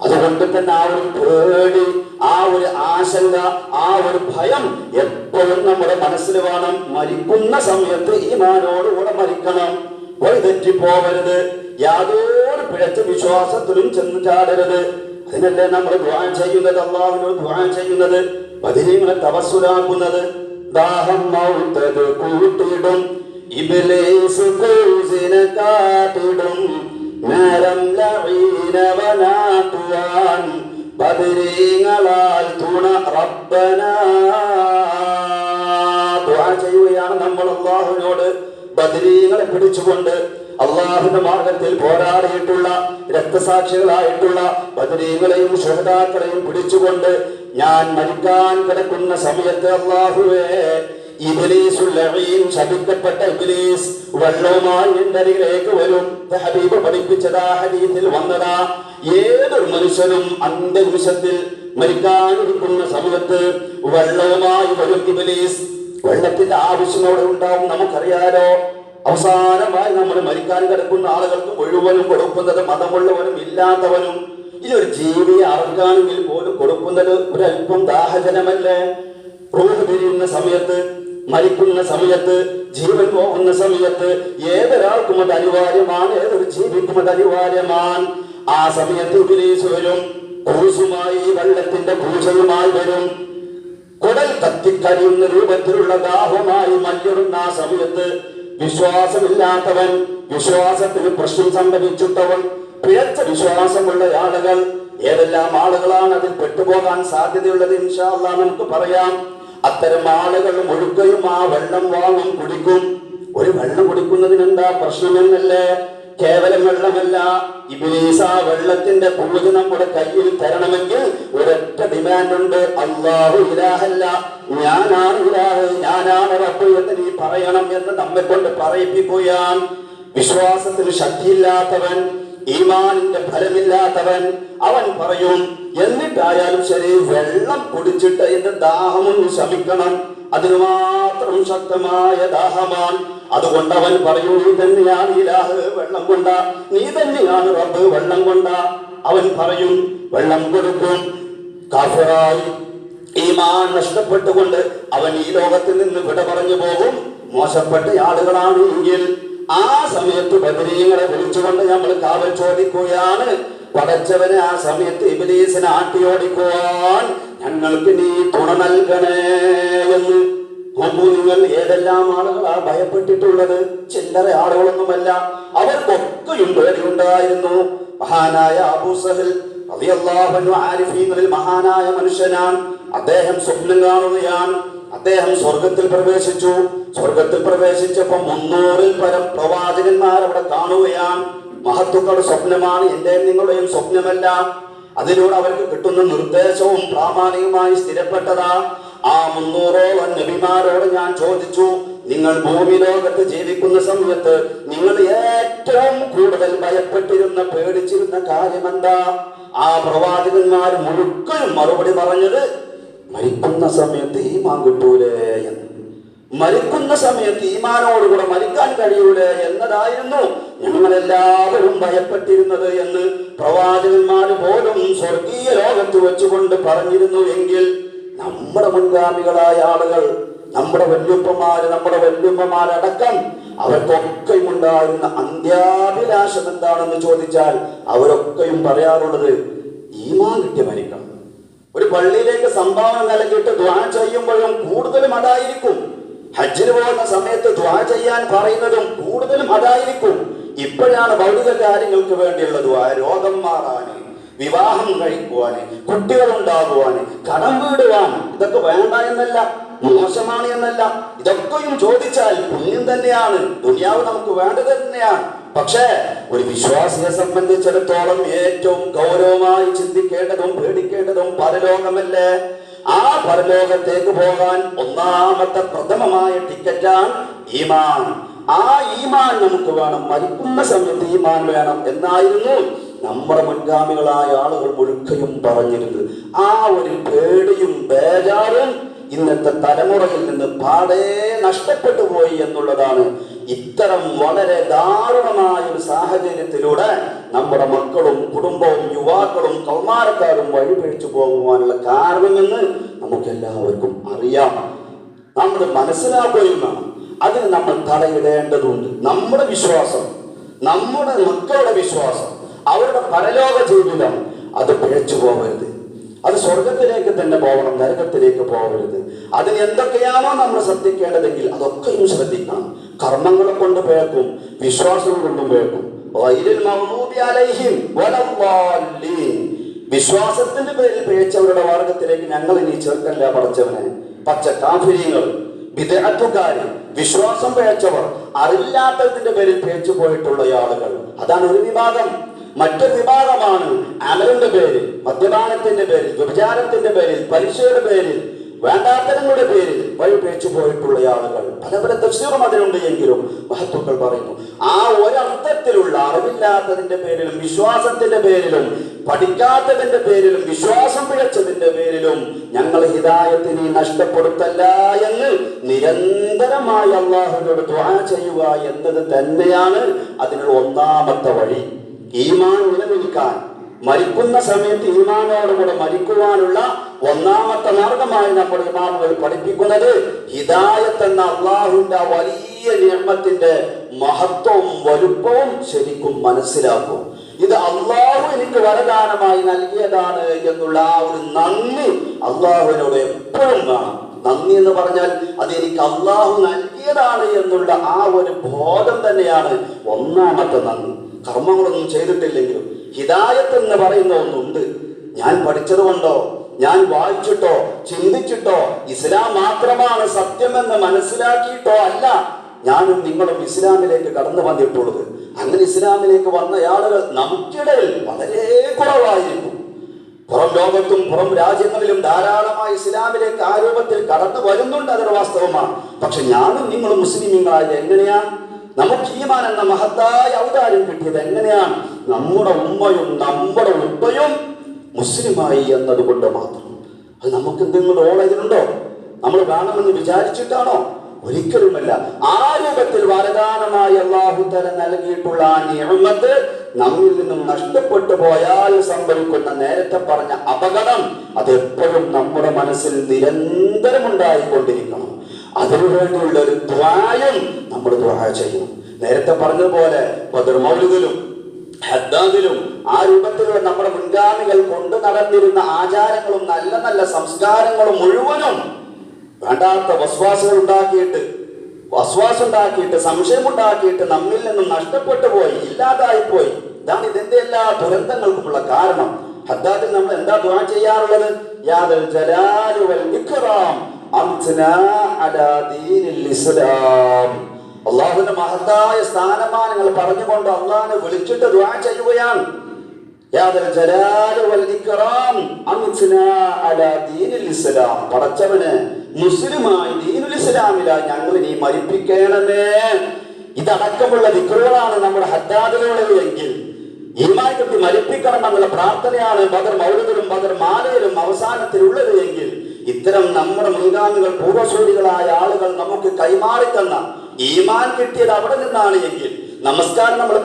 അതുകൊണ്ട് തന്നെ ആ ഒരു പേടി, ആ ഒരു ആശങ്ക, ആ ഒരു ഭയം എപ്പോഴും നമ്മുടെ മനസ്സിൽ വേണം. മരിക്കുന്ന സമയത്ത് ഈമാനോടുകൂടെ മരിക്കണം, വഴിതെറ്റി പോകരുത്, യാതൊരു പിഴച്ച വിശ്വാസത്തിലും ചെന്ന് ചാടരുത്. അതിനല്ലേ നമ്മൾ ദുആ ചെയ്യുന്നത്, അല്ലാഹുവിനോട് ദുആ ചെയ്യുന്നത്, ബദരീങ്ങളെ തവസ്സുലാക്കുന്നത്. ദാഹം മൗത്തത് കൂട്ടിടും, ഇബ്ലീസ് കൂസിനെ കാട്ടിടും, നേരം ലഈനവനാട്ടുവാൻ ബദരീങ്ങളാൽ തുണ റബ്ബന. ദുആ ചെയ്യുകയാണ് നമ്മൾ അല്ലാഹുവിനോട് ബദരീങ്ങളെ പിടിച്ചുകൊണ്ട്. അള്ളാഹുവിന്റെ മാർഗത്തിൽ പോരാടിയിട്ടുള്ള രക്തസാക്ഷികളായിട്ടുള്ള ബദരീകളെയും ശുഹദാക്കളെയും പിടിച്ചുകൊണ്ട് ഞാൻ മരിക്കാൻ കിടക്കുന്ന സമയത്ത് അല്ലാഹുവേ, ഇബ്ലീസുൽ ലഈൻ, ശപിക്കപ്പെട്ട ഇബ്ലീസ് വെള്ളവുമായി എന്റെ അരികിലേക്ക് വരും. ഹബീബ് പഠിപ്പിച്ചതാ, ഹദീസിൽ വന്നതാ. ഏതൊരു മനുഷ്യനും അന്ത്യനിമിഷത്തിൽ മരിക്കാനിരിക്കുന്ന സമയത്ത് വെള്ളവുമായി വരും ഇബ്ലീസ്. വെള്ളത്തിന്റെ ആവശ്യമോടെ ഉണ്ടാവും, നമുക്കറിയാലോ. അവസാനമായി നമ്മൾ മരിക്കാൻ കിടക്കുന്ന ആളുകൾക്ക് മുഴുവനും കൊടുക്കുന്നത് മതമുള്ളവനും ഇല്ലാത്തവനും ഈ ഒരു ജീവിയെ അറക്കാണെങ്കിൽ പോലും കൊടുക്കുന്നത് ഒരല്പം ദാഹജനമല്ലേ? റൂഹ് പിരിയുന്ന സമയത്ത്, മരിക്കുന്ന സമയത്ത്, ജീവൻ പോകുന്ന സമയത്ത് ഏതൊരാൾക്കും അത് അനിവാര്യമാണ്, ഏതൊരു ജീവിക്കും അത് അനിവാര്യമാണ്. ആ സമയത്ത് ഇബ്ലീസ് വരും, കൂസുമായി, വെള്ളത്തിന്റെ പൂജയുമായി വരും. കുടൽ കത്തിക്കരിയുന്ന രൂപത്തിലുള്ള ദാഹവുമായി മല്ലിടുന്ന ആ സമയത്ത് വിശ്വാസമില്ലാത്തവൻ, വിശ്വാസത്തിന് പ്രശ്നം സംഭവിച്ചിട്ടവൻ, പിഴച്ച വിശ്വാസമുള്ള ആളുകൾ, ഏതെല്ലാം ആളുകളാണ് അതിൽ പെട്ടുപോകാൻ സാധ്യതയുള്ളത് ഇൻഷാ അല്ലാഹ് നമുക്ക് പറയാം. അത്തരം ആളുകൾ മുഴുക്കയും ആ വെള്ളം വാങ്ങും, കുടിക്കും. ഒരു വെള്ളം കുടിക്കുന്നതിനെന്താ പ്രശ്നമെന്നല്ലേ? കേവലം വെള്ളമല്ല, ഇബ്ലീസ് ആ വെള്ളത്തിന്റെ പൂജ നമ്മുടെ കയ്യിൽ തരണമെങ്കിൽ ഒരൊറ്റ ഡിമാൻഡ് ഉണ്ട്. അല്ലാഹു ഇലാഹല്ല, ഞാനാണ് ഇലാഹ്, ഞാനാണ് റബ്ബ് എന്ന് നീ പറയണം എന്ന് നമ്മെ കൊണ്ട് പറയിപ്പിക്കുകയാണ്. വിശ്വാസത്തിന് ശക്തിയില്ലാത്തവൻ, ഈമാനിന്റെ ഫലമില്ലാത്തവൻ, അവൻ പറയും എന്നിട്ടായാലും ശരി വെള്ളം കുടിച്ചിട്ട് എന്റെ ദാഹമൊന്ന് ശമിക്കണം, അതിന് മാത്രം ശക്തമായ ദാഹമാണ്. അതുകൊണ്ട് അവൻ പറയും, നീ തന്നെയാണ് ഇലാഹ്, വെള്ളം കൊണ്ട, നീ തന്നെയാണ് റബ്ബ്, വെള്ളം കൊണ്ട. അവൻ പറയും, വെള്ളം കൊടുക്കും. കാഫിറായി ഈമാൻ നഷ്ടപ്പെട്ടുകൊണ്ട് അവൻ ഈ ലോകത്തിൽ നിന്ന് വിട പറഞ്ഞു പോകും. മോശപ്പെട്ട ആളുകളാണ് എങ്കിൽ ആ സമയത്ത് ബദരീങ്ങളെ വിളിച്ചുകൊണ്ട് നമ്മൾ കാവൽ ചോദിക്കുകയാണ്. പടച്ചവനെ, ആ സമയത്ത് ഇബ്ലീസിനെ ആട്ടിയോടിക്കുവാൻ ഞങ്ങൾക്ക് നീ തുണ നൽകണേ എന്ന്. നിങ്ങൾ ഏതെല്ലാം ആളുകളാ ഭയപ്പെട്ടിട്ടുള്ളത്? ചില്ലറ ആളുകളൊന്നുമല്ല, അവർക്കൊക്കെയും പേടിയുണ്ടായിരുന്നു. മഹാനായ അബൂ സഹൽ റളിയല്ലാഹു അൻഹു ആരിഫീങ്ങളിൽ മഹാനായ മനുഷ്യനാണ്. അദ്ദേഹം സ്വപ്നം കാണുകയാണ്. അദ്ദേഹം സ്വർഗത്തിൽ പ്രവേശിച്ചു. സ്വർഗത്തിൽ പ്രവേശിച്ചപ്പോൾ 300-ൽ പരം പ്രവാചകന്മാർ അവിടെ കാണുകയാണ്. മഹത്തുക്കളുടെ സ്വപ്നമാണ്, എന്റെയും നിങ്ങളുടെയും സ്വപ്നമല്ല. അതിലൂടെ അവർക്ക് കിട്ടുന്ന നിർദ്ദേശവും പ്രാമാണികമായി സ്ഥിരപ്പെട്ടതാ. ആ 300ഓളം നബിമാരോട് ഞാൻ ചോദിച്ചു, നിങ്ങൾ ഭൂമി ലോകത്ത് ജീവിക്കുന്ന സമയത്ത് നിങ്ങൾ ഏറ്റവും കൂടുതൽ ഭയപ്പെട്ടിരുന്ന, പേടിച്ചിരുന്ന കാര്യമെന്താ? ആ പ്രവാചകന്മാർ മുഴുക്കനും മറുപടി പറഞ്ഞത്, മരിക്കുന്ന സമയത്ത് ഈമാൻ കിട്ടൂലേ എന്ന്. മരിക്കുന്ന സമയത്ത് ഈമാനോടുകൂടെ മരിക്കാൻ കഴിയൂലേ എന്നതായിരുന്നു ഞങ്ങളെല്ലാവരും ഭയപ്പെട്ടിരുന്നത് എന്ന് പ്രവാചകന്മാർ പോലും സ്വർഗീയ ലോകത്ത് വെച്ചുകൊണ്ട് പറഞ്ഞിരുന്നു. എങ്കിൽ നമ്മുടെ മുൻഗാമികളായ ആളുകൾ, നമ്മുടെ വല്യുപ്പമാര്, നമ്മുടെ വല്യുമ്മമാരടക്കം അവർക്കൊക്കെയും ഉണ്ടായിരുന്ന അന്ത്യാഭിലാഷം എന്താണെന്ന് ചോദിച്ചാൽ അവരൊക്കെയും പറയാറുള്ളത് ഈമാൻ കിട്ടി മരിക്കണം. ഒരു പള്ളിയിലേക്ക് സംഭാവന നൽകിയിട്ട് ദ്വാ ചെയ്യുമ്പോഴും കൂടുതലും അതായിരിക്കും. ഹജ്ജിന് പോകുന്ന സമയത്ത് ദ്വാ ചെയ്യാൻ പറയുന്നതും കൂടുതലും അതായിരിക്കും. ഇപ്പോഴാണ് ഭൗതിക കാര്യങ്ങൾക്ക് വേണ്ടിയുള്ള ദ്വാ, രോഗം മാറാന്, വിവാഹം കഴിക്കുവാന്, കുട്ടികൾ ഉണ്ടാകുവാന്, കടം വീടുവാൻ, ഇതൊക്കെ വേണ്ട എന്നല്ല, മോശമാണ് എന്നല്ല. ഇതൊക്കെയും ചോദിച്ചാൽ പുണ്യം തന്നെയാണ്, ദുനിയാവ് നമുക്ക് വേണ്ടത് തന്നെയാണ്. പക്ഷേ ഒരു വിശ്വാസിയെ സംബന്ധിച്ചിടത്തോളം ഏറ്റവും ഗൗരവമായി ചിന്തിക്കേണ്ടതും പേടിക്കേണ്ടതും പരലോകമല്ലേ? ആ പരലോകത്തേക്ക് പോകാൻ ഒന്നാമത്തെ പ്രഥമമായ ടിക്കറ്റാണ് ഈമാൻ. ആ ഈമാൻ നമുക്ക് വേണം, മരിക്കുന്ന സമയത്ത് ഈമാൻ വേണം എന്നായിരുന്നു നമ്മുടെ മുൻഗാമികളായ ആളുകൾ മുഴുക്കയും പറഞ്ഞിരുന്നത്. ആ ഒരു പേടിയും ബേജാറും ഇന്നത്തെ തലമുറയിൽ നിന്ന് പാടെ നഷ്ടപ്പെട്ടു പോയി എന്നുള്ളതാണ്. ഇത്തരം വളരെ ദാരുണമായ ഒരു സാഹചര്യത്തിലൂടെ നമ്മുടെ മക്കളും കുടുംബവും യുവാക്കളും കൗമാരക്കാരും വഴിപിഴച്ചു പോകുവാനുള്ള കാരണമെന്ന് നമുക്കെല്ലാവർക്കും അറിയാം. നമ്മൾ മനസ്സിലാക്കുകയും വേണം. അതിന് നമ്മൾ തടയിടേണ്ടതുണ്ട്. നമ്മുടെ വിശ്വാസം, നമ്മുടെ മക്കളുടെ വിശ്വാസം, അവരുടെ പരലോക ജീവിതം അത് പിഴച്ചു പോകരുത്. അത് സ്വർഗത്തിലേക്ക് തന്നെ പോകണം, നരകത്തിലേക്ക് പോകരുത്. അതിന് എന്തൊക്കെയാണോ നമ്മൾ ശ്രദ്ധിക്കേണ്ടതെങ്കിൽ അതൊക്കെയും ശ്രദ്ധിക്കണം. കർമ്മങ്ങളെ കൊണ്ട് പേർക്കും, വിശ്വാസം കൊണ്ടും പേർക്കും. വിശ്വാസത്തിന്റെ പേരിൽ പിഴച്ചവരുടെ വർഗത്തിലേക്ക് ഞങ്ങൾ ഇനി ചേർക്കല്ല പടച്ചവനെ. പച്ച കാഫിര്യങ്ങൾ, ബിദ്അത്തുകാര്, വിശ്വാസം പിഴച്ചവർ, അറിവില്ലാത്തതിന്റെ പേരിൽ പിഴച്ചു പോയിട്ടുള്ള ആളുകൾ, അതാണ് ഒരു വിഭാഗം. മറ്റൊരു വിഭാഗമാണ് അമലിന്റെ പേരിൽ, മദ്യപാനത്തിന്റെ പേരിൽ, വ്യഭിചാരത്തിന്റെ പേരിൽ, പലിശയുടെ പേരിൽ, വേണ്ടാത്തരങ്ങളുടെ പേരിൽ വഴി പിഴച്ചു പോയിട്ടുള്ള ആളുകൾ. പല പല തഫ്സീറും അതിനുണ്ട് എങ്കിലും മഹത്തുക്കൾ പറയുന്നു, ആ ഒരർത്ഥത്തിലുള്ള അറിവില്ലാത്തതിന്റെ പേരിലും വിശ്വാസത്തിന്റെ പേരിലും പഠിക്കാത്തതിന്റെ പേരിലും വിശ്വാസം പിഴച്ചതിന്റെ പേരിലും ഞങ്ങൾ ഹിദായത്തിനെ നഷ്ടപ്പെടുത്തല്ല എന്ന് നിരന്തരമായി അല്ലാഹുവിനോട് ദുആ ചെയ്യുക എന്നത് തന്നെയാണ് അതിനുള്ള ഒന്നാമത്തെ വഴി. ഈമാൻ നിലനിൽക്കാൻ, മരിക്കുന്ന സമയത്ത് ഈമാനോടുകൂടെ മരിക്കുവാനുള്ള ഒന്നാമത്തെ മാർഗമായി നമ്മുടെ ഇമാമുകൾ പഠിപ്പിക്കുന്നത് ഹിദായത്ത് എന്ന അല്ലാഹുവിന്റെ വലിയ നിഅമത്തിന്റെ മഹത്വവും വലുപ്പവും ശരിക്കും മനസ്സിലാക്കും. ഇത് അല്ലാഹു എനിക്ക് വരദാനമായി നൽകിയതാണ് എന്നുള്ള ആ ഒരു നന്ദി അല്ലാഹുവിനോട് എപ്പോഴും വേണം. നന്ദി എന്ന് പറഞ്ഞാൽ അത് എനിക്ക് അല്ലാഹു നൽകിയതാണ് എന്നുള്ള ആ ഒരു ബോധം തന്നെയാണ് ഒന്നാമത്തെ നന്ദി. കർമ്മങ്ങളൊന്നും ചെയ്തിട്ടില്ലെങ്കിലും ഹിദായത്ത് എന്ന് പറയുന്ന ഒന്നുണ്ട്. ഞാൻ പഠിച്ചത് കൊണ്ടോ, ഞാൻ വായിച്ചിട്ടോ, ചിന്തിച്ചിട്ടോ, ഇസ്ലാം മാത്രമാണ് സത്യമെന്ന് മനസ്സിലാക്കിയിട്ടോ അല്ല ഞാനും നിങ്ങളും ഇസ്ലാമിലേക്ക് കടന്നു വന്നിട്ടുള്ളത്. അങ്ങനെ ഇസ്ലാമിലേക്ക് വന്ന ആളുകൾ നമുക്കിടയിൽ വളരെ കുറവായിരിക്കും. പുറം ലോകത്തും പുറം രാജ്യങ്ങളിലും ധാരാളമായി ഇസ്ലാമിലേക്ക് ആ രൂപത്തിൽ കടന്നു വരുന്നുണ്ട്, അതൊരു വാസ്തവമാണ്. പക്ഷെ ഞാനും നിങ്ങളും മുസ്ലിമീങ്ങളായത് എങ്ങനെയാണ്? നമുക്ക് ഈമാൻ എന്ന മഹത്തായ ഔദാര്യം കിട്ടിയത് എങ്ങനെയാണ്? നമ്മുടെ ഉമ്മയും നമ്മുടെ ഉപ്പയും മുസ്ലിമായി എന്നതുകൊണ്ട് മാത്രം. അത് നമുക്ക് എന്തെങ്കിലും ഓളതിലുണ്ടോ? നമ്മൾ വേണമെന്ന് വിചാരിച്ചിട്ടാണോ? ഒരിക്കലുമല്ല. ആ രൂപത്തിൽ വരദാനമായി അല്ലാഹു തആല നൽകിയിട്ടുള്ള ആ നിഅമത്ത് നമ്മിൽ നിന്നും നഷ്ടപ്പെട്ടു പോയാൽ സംഭവിക്കുന്ന നേരത്തെ പറഞ്ഞ അപകടം അതെപ്പോഴും നമ്മുടെ മനസ്സിൽ നിരന്തരം ഉണ്ടായിക്കൊണ്ടിരിക്കണം. അതിനുവേണ്ടിയുള്ള ഒരു ദ്വായും നമ്മൾ ദുആ ചെയ്യണം. നേരത്തെ പറഞ്ഞതുപോലെ ബദർ മൗലിദിലും ഹദ്ദാദിലും ആ രൂപത്തിലുള്ള നമ്മുടെ മുൻഗാമികൾ കൊണ്ടു നടന്നിരുന്ന ആചാരങ്ങളും നല്ല നല്ല സംസ്കാരങ്ങളും മുഴുവനും വേണ്ടാത്ത വസ്വാസം ഉണ്ടാക്കിയിട്ട് സംശയമുണ്ടാക്കിയിട്ട് നമ്മിൽ നിന്നും നഷ്ടപ്പെട്ടു പോയി, ഇല്ലാതായി പോയി. ഇതാണ് ഇതിന്റെ എല്ലാ ദുരന്തങ്ങൾക്കുമുള്ള കാരണം. ഹദ്ദാദിൽ നമ്മൾ എന്താ ദുആ ചെയ്യാറുള്ളത്? യാ ദൽ ജലാലി വൽ ഇക്റാം അംത്നാ അലാ ദീനിൽ ഇസ്ലാം. അല്ലാഹുവിന്റെ മഹത്തായ സ്ഥാനമാനങ്ങൾ പറഞ്ഞുകൊണ്ട് അല്ലാഹുവിനെ വിളിച്ചിട്ട് ദുആ ചെയ്യുകയാണ്. യാ ദൽ ജലാലി വൽ ഇക്റാം അംത്നാ അലാ ദീനിൽ ഇസ്ലാം. പടച്ചവനെ, മുസ്ലിമായി ദീനുൽ ഇസ്ലാമിലായി ഞങ്ങൾ നീ മരിപ്പിക്കണമേ. ഇതടക്കമുള്ള ദിക്റുകളാണ് നമ്മുടെ ഹദ്ദാദിലുള്ളത് എങ്കിൽ ഈമാൻ കിട്ടി മരിപ്പിക്കണം എന്നുള്ള പ്രാർത്ഥനയാണ് ബദർ മൗലിദിലും ബദർ മാലയിലും അവസാനത്തിലുള്ളത് എങ്കിൽ ഇത്തരം നമ്മുടെ മുൻഗാമികൾ പൂർവ്വസൂരികളായ ആളുകൾ നമുക്ക് കൈമാറി തന്ന ഈമാൻ കിട്ടിയത് അവിടെ നിന്നാണ് എങ്കിൽ, നമസ്കാരം നമ്മൾ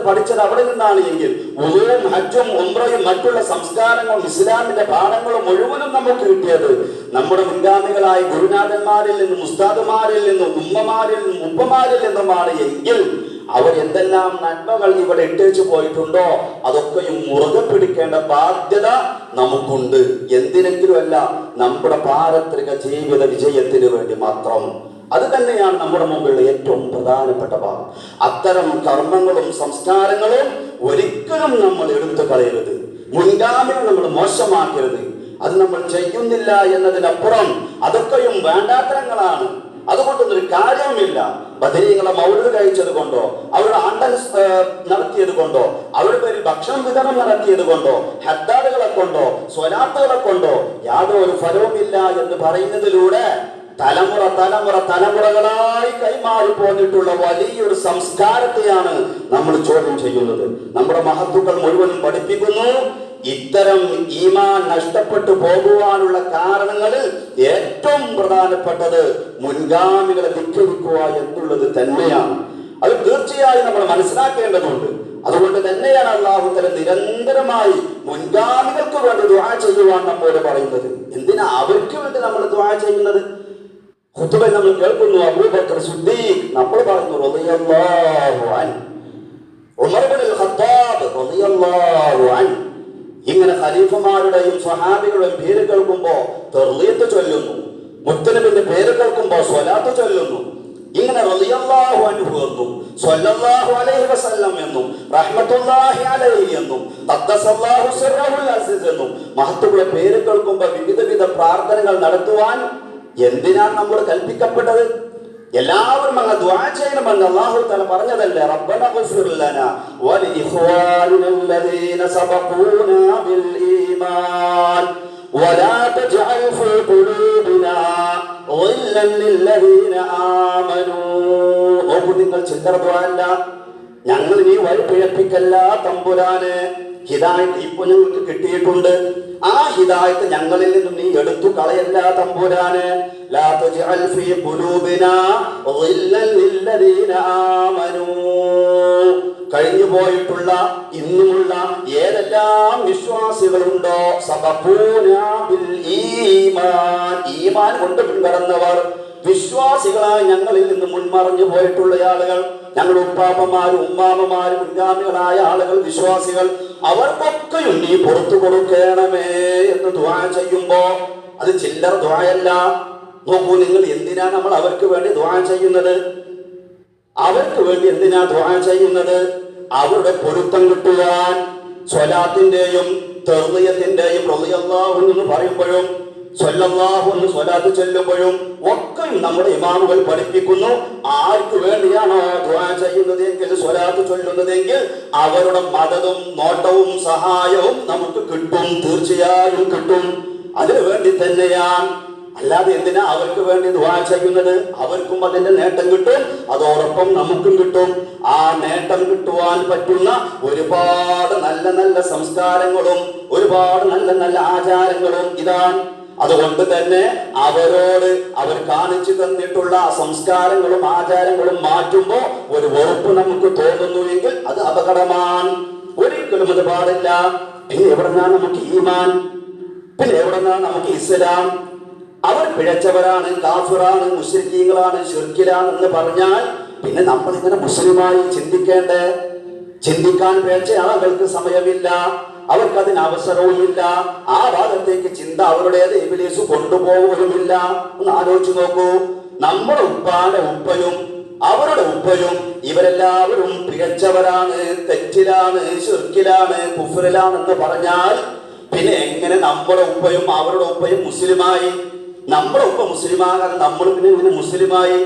പഠിച്ചത് അവിടെ നിന്നാണ് എങ്കിൽ, ഉളൂം ഹജ്ജും ഉംറയും മറ്റുള്ള സംസ്കാരങ്ങളും ഇസ്ലാമിന്റെ പാഠങ്ങളും മുഴുവനും നമുക്ക് കിട്ടിയത് നമ്മുടെ മുൻഗാമികളായ ഗുരുനാഥന്മാരിൽ നിന്നും ഉസ്താദുമാരിൽ നിന്നും ഉമ്മമാരിൽ നിന്നും ഉപ്പമാരിൽ നിന്നുമാണ് എങ്കിൽ അവർ എന്തെല്ലാം നന്മകൾ ഇവിടെ ഇട്ടേച്ചു പോയിട്ടുണ്ടോ അതൊക്കെയും മുറുകെ പിടിക്കേണ്ട ബാധ്യത നമുക്കുണ്ട്. എന്തിനെങ്കിലും അല്ല, നമ്മുടെ പാരത്രിക ജീവിത വിജയത്തിന് വേണ്ടി മാത്രം. അത് തന്നെയാണ് നമ്മുടെ മുമ്പിലുള്ള ഏറ്റവും പ്രധാനപ്പെട്ട ഭാഗം. അത്തരം കർമ്മങ്ങളും സംസ്കാരങ്ങളും ഒരിക്കലും നമ്മൾ എടുത്തു കളയരുത്. മുൻഗാമികൾ നമ്മൾ മോശമാക്കരുത്. അത് നമ്മൾ ചെയ്യുന്നില്ല എന്നതിനപ്പുറം അതൊക്കെയും വേണ്ടാത്തരങ്ങളാണ്. അതുകൊണ്ടൊന്നൊരു കാര്യവുമില്ല. ബദരീങ്ങളെ മൗലിദ് കഴിച്ചത് കൊണ്ടോ, അവരുടെ ആണ്ടൽ നടത്തിയത് കൊണ്ടോ, അവരുടെ പേരിൽ ഭക്ഷണം വിതരണം നടത്തിയത് കൊണ്ടോ, ഹദ്ദാദുകളെ കൊണ്ടോ, സ്വലാത്തുകളെ കൊണ്ടോ യാതൊരു ഫലവുമില്ല എന്ന് പറയുന്നതിലൂടെ തലമുറകളായി കൈമാറി പോന്നിട്ടുള്ള വലിയൊരു സംസ്കാരത്തെയാണ് നമ്മൾ ചോദ്യം ചെയ്യുന്നത്. നമ്മുടെ മഹത്തുക്കൾ മുഴുവനും പഠിപ്പിക്കുന്നു, ഇത്തരം ഈമാൻ നഷ്ടപ്പെട്ടു പോകുവാനുള്ള കാരണങ്ങളിൽ ഏറ്റവും പ്രധാനപ്പെട്ടത് മുൻഗാമികളെ ധിക്കരിക്കുക എന്നുള്ളത് തന്നെയാണ്. അത് തീർച്ചയായും നമ്മൾ മനസ്സിലാക്കേണ്ടതുണ്ട്. അതുകൊണ്ട് തന്നെയാണ് അല്ലാഹു തആല നിരന്തരമായി മുൻഗാമികൾക്ക് വേണ്ടി ദുആ ചെയ്യുവാൻ നമ്മോട് പറയുന്നത്. എന്തിനാ അവർക്ക് വേണ്ടി നമ്മൾ ദുആ ചെയ്യുന്നത്? ഖുതുബയിൽ നമ്മൾ കേൾക്കുന്നു അബൂബക്കർ സിദ്ദീഖ് നമ്മൾ പറയുന്നു റളിയല്ലാഹു അൻഹു, ഉമർ ഇബ്നുൽ ഖത്താബ് റളിയല്ലാഹു അൻഹു. ഇങ്ങനെ ഖലീഫമാരുടെയും സ്വഹാബികളുടെയും പേര് കേൾക്കുമ്പോൾ തർളീത്ത് ചൊല്ലുന്നു, മുത്തനബിന്റെ പേര് കേൾക്കുമ്പോൾ സ്വലാത്ത് ചൊല്ലുന്നു. ഇങ്ങനെ റളിയല്ലാഹു അൻഹു എന്നും സ്വല്ലല്ലാഹു അലൈഹി വസല്ലം എന്നും റഹ്മത്തുള്ളാഹി അലൈഹി എന്നും ഖദ്ദസല്ലാഹു സിർറഹുൽ അസീസ് എന്നും മഹത്തുക്കളുടെ പേര് കേൾക്കുമ്പോൾ വിവിധ പ്രാർത്ഥനകൾ നടത്തുവാൻ എന്തിനാണ് നമ്മൾ കൽപ്പിക്കപ്പെട്ടത്? എല്ലാവരും അങ്ങ് ദുആ ചെയ്യണമെന്ന് അല്ലാഹു തആല പറഞ്ഞതല്ലേ. റബ്ബന ഗ്ഫിർ ലനാ വലിഇഖ്വാനിനല്ലദീന സബഖൂനാ ബിൽ ഈമാൻ വലാ തജ്അൽ ഫീ ഖുലൂബിനാ ഗില്ലൻ ലില്ലദീന ആമനൂ. നോക്കൂ, നിങ്ങൾ ചില്ലറ ദുആ അല്ല, ഞങ്ങൾ നീ വഴി പിഴപ്പിക്കല്ല തമ്പുരാനെ. ഹിദായത്ത് ഇപ്പൊ ഞങ്ങൾക്ക് കിട്ടിയിട്ടുണ്ട്, ആ ഹിദായത്ത് ഞങ്ങളിൽ നിന്നും നീ എടുത്തു കളയല്ല തമ്പുരാനെ. ലാ തജ്അൽ ഫീ ഖുലൂബിനാ ഗില്ലൻ ലില്ലദീന ആമനൂ. കഴിഞ്ഞു പോയിട്ടുള്ള ഇന്നുമുള്ള ഏതെല്ലാം വിശ്വാസികളുണ്ടോ, സബഖൂനാ ബിൽ ഈമാൻ, ഈമാൻ കൊണ്ട് പിൻകടന്നവർ, വിശ്വാസികളായി ഞങ്ങളിൽ നിന്ന് മുൻമറഞ്ഞു പോയിട്ടുള്ള ആളുകൾ, ഞങ്ങളുടെ ഉപ്പാപ്പമാരും ഉമ്മാമ്മമാരും മുൻഗാമികളായ ആളുകൾ, വിശ്വാസികൾ, അവർക്കൊക്കെയും നീ പുറത്തു കൊടുക്കണമേ എന്ന് ദുആ ചെയ്യുമ്പോ അത് ചില്ലറ ദുആയല്ല. നോക്കൂ, നിങ്ങൾ എന്തിനാ നമ്മൾ അവർക്ക് വേണ്ടി ദുആ ചെയ്യുന്നത്? അവർക്ക് വേണ്ടി എന്തിനാ ദുആ ചെയ്യുന്നത്? അവരുടെ പൊരുത്തം കിട്ടുവാൻ. സ്വലാത്തിന്റെയും തർദിയത്തിന്റെയും റളിയല്ലാഹു എന്ന് പറയുമ്പോഴും സ്വല്ലല്ലാഹു എന്ന് സ്വലാത്ത് ചൊല്ലുമ്പോഴും ഒക്കെയും നമ്മുടെ ഇമാമുകൾ പഠിപ്പിക്കുന്നു, ആർക്ക് വേണ്ടിയാണോ ദുആ ചെയ്യുന്നതെങ്കിൽ, സ്വലാത്ത് ചൊല്ലുന്നതെങ്കിൽ അവരുടെ മദതും നോട്ടവും സഹായവും നമുക്ക് കിട്ടും, തീർച്ചയായും കിട്ടും. അതിനു വേണ്ടി തന്നെയാണ്. അല്ലാതെ എന്തിനാ അവർക്ക് വേണ്ടി ദുആ ചെയ്യുന്നത്? അവർക്കും അതിന്റെ നേട്ടം കിട്ടും, അതോടൊപ്പം നമുക്കും കിട്ടും. ആ നേട്ടം കിട്ടുവാൻ പറ്റുന്ന ഒരുപാട് നല്ല നല്ല സംസ്കാരങ്ങളും ഒരുപാട് നല്ല നല്ല ആചാരങ്ങളും ഇതാണ്. അതുകൊണ്ട് തന്നെ അവരോട് അവർ കാണിച്ചു തന്നിട്ടുള്ള സംസ്കാരങ്ങളും ആചാരങ്ങളും മാറ്റുമ്പോൾ ഒരു വെറുപ്പ് നമുക്ക് തോന്നുന്നുവെങ്കിൽ അത് അപകടമാണ്. ഒരിക്കലും അത് പാടില്ല. പിന്നെ എവിടെന്നാണ് നമുക്ക് ഈമാൻ? പിന്നെ എവിടെന്നാണ് നമുക്ക് ഇസ്ലാം? അവർ പിഴച്ചവരാണ്, കാഫിറാണ്, മുശ്രിക്കീങ്ങളാണ്, ശിർക്കിലാണ് എന്ന് പറഞ്ഞാൽ പിന്നെ നമ്മൾ ഇങ്ങനെ മുസ്ലിമായി ചിന്തിക്കേണ്ടേ? ചിന്തിക്കാൻ പിഴച്ച ആളുകൾക്ക് സമയമില്ല, അവർക്കതിന് അവസരവുമില്ല. ആ ഭാഗത്തേക്ക് ചിന്ത അവരുടേത് ഇബ്ലീസ് കൊണ്ടുപോകുകയുമില്ല. ഒന്ന് ആലോചിച്ച് നോക്കൂ, നമ്മുടെ ഉപ്പാന്റെ ഉപ്പയും അവരുടെ ഉപ്പയും ഇവരെല്ലാവരും പിഴച്ചവരാണ്, തെറ്റിലാണ്, ശിർക്കിലാണ്, കുഫ്റിലാണെന്ന് പറഞ്ഞാൽ പിന്നെ എങ്ങനെ നമ്മുടെ ഉപ്പയും അവരുടെ ഉപ്പയും മുസ്ലിമായി? നമ്മുടെ ഉപ്പ മുസ്ലിമാകാൻ നമ്മൾ പിന്നെ ഇങ്ങനെ മുസ്ലിമായി?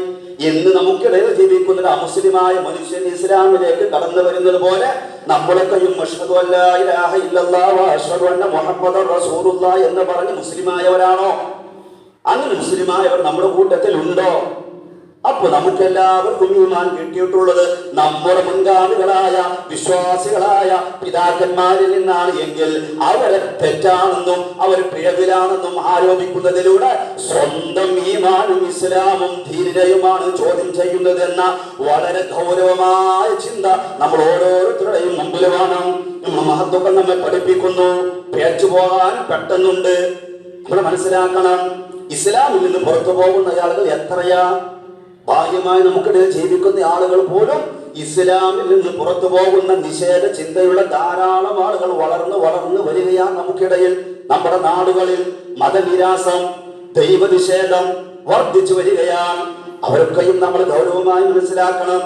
എന്ന് നമുക്കിടയിൽ ജീവിക്കുന്ന ഒരു അമുസ്ലിമായ മനുഷ്യൻ ഇസ്ലാമിലേക്ക് കടന്നു വരുന്നത് പോലെ നമ്മളൊക്കെയും അശ്ഹദു അല്ലാ ഇലാഹ ഇല്ലല്ലാഹ് വ അശ്ഹദു അന്ന മുഹമ്മദർ റസൂലുള്ളാഹ് എന്ന് പറഞ്ഞ് മുസ്ലിമായവരാണോ? അങ്ങനെ മുസ്ലിമായവർ നമ്മുടെ കൂട്ടത്തിൽ ഉണ്ടോ? അപ്പൊ നമുക്കെല്ലാവർക്കും ഈമാൻ കിട്ടിയിട്ടുള്ളത് നമ്മുടെ മുൻഗാമികളായ വിശ്വാസികളായ പിതാക്കന്മാരിൽ നിന്നാണ് എങ്കിൽ അവരെ തെറ്റാണെന്നും അവർ പിഴവിലാണെന്നും ആരോപിക്കുന്നതിലൂടെ സ്വന്തം ഈമാനും ഇസ്ലാമും ധീരതയുമാണ് ചോദ്യം ചെയ്യുന്നത് എന്ന വളരെ ഗൗരവമായ ചിന്ത നമ്മൾ ഓരോരുത്തരുടെയും മുമ്പിൽ വേണം. മഹത്വങ്ങൾ നമ്മെ പഠിപ്പിക്കുന്നു. പേച്ചു പോകാൻ പെട്ടെന്നുണ്ട്. നമ്മൾ മനസ്സിലാക്കണം, ഇസ്ലാമിൽ നിന്ന് പുറത്തു പോകുന്ന ആളുകൾ എത്രയാ? ബാഹ്യമായി നമുക്കിടയിൽ ജീവിക്കുന്ന ആളുകൾ പോലും ഇസ്ലാമിൽ നിന്ന് പുറത്തു പോകുന്ന നിഷേധ ചിന്തയുള്ള ധാരാളം ആളുകൾ വളർന്നു വളർന്നു വരികയാണ് നമുക്കിടയിൽ. നമ്മുടെ നാടുകളിൽ മതനിരാസം, ദൈവനിഷേധം വർദ്ധിച്ചു വരികയാണ്. അവരൊക്കെയും നമ്മൾ ഗൗരവമായി മനസ്സിലാക്കണം.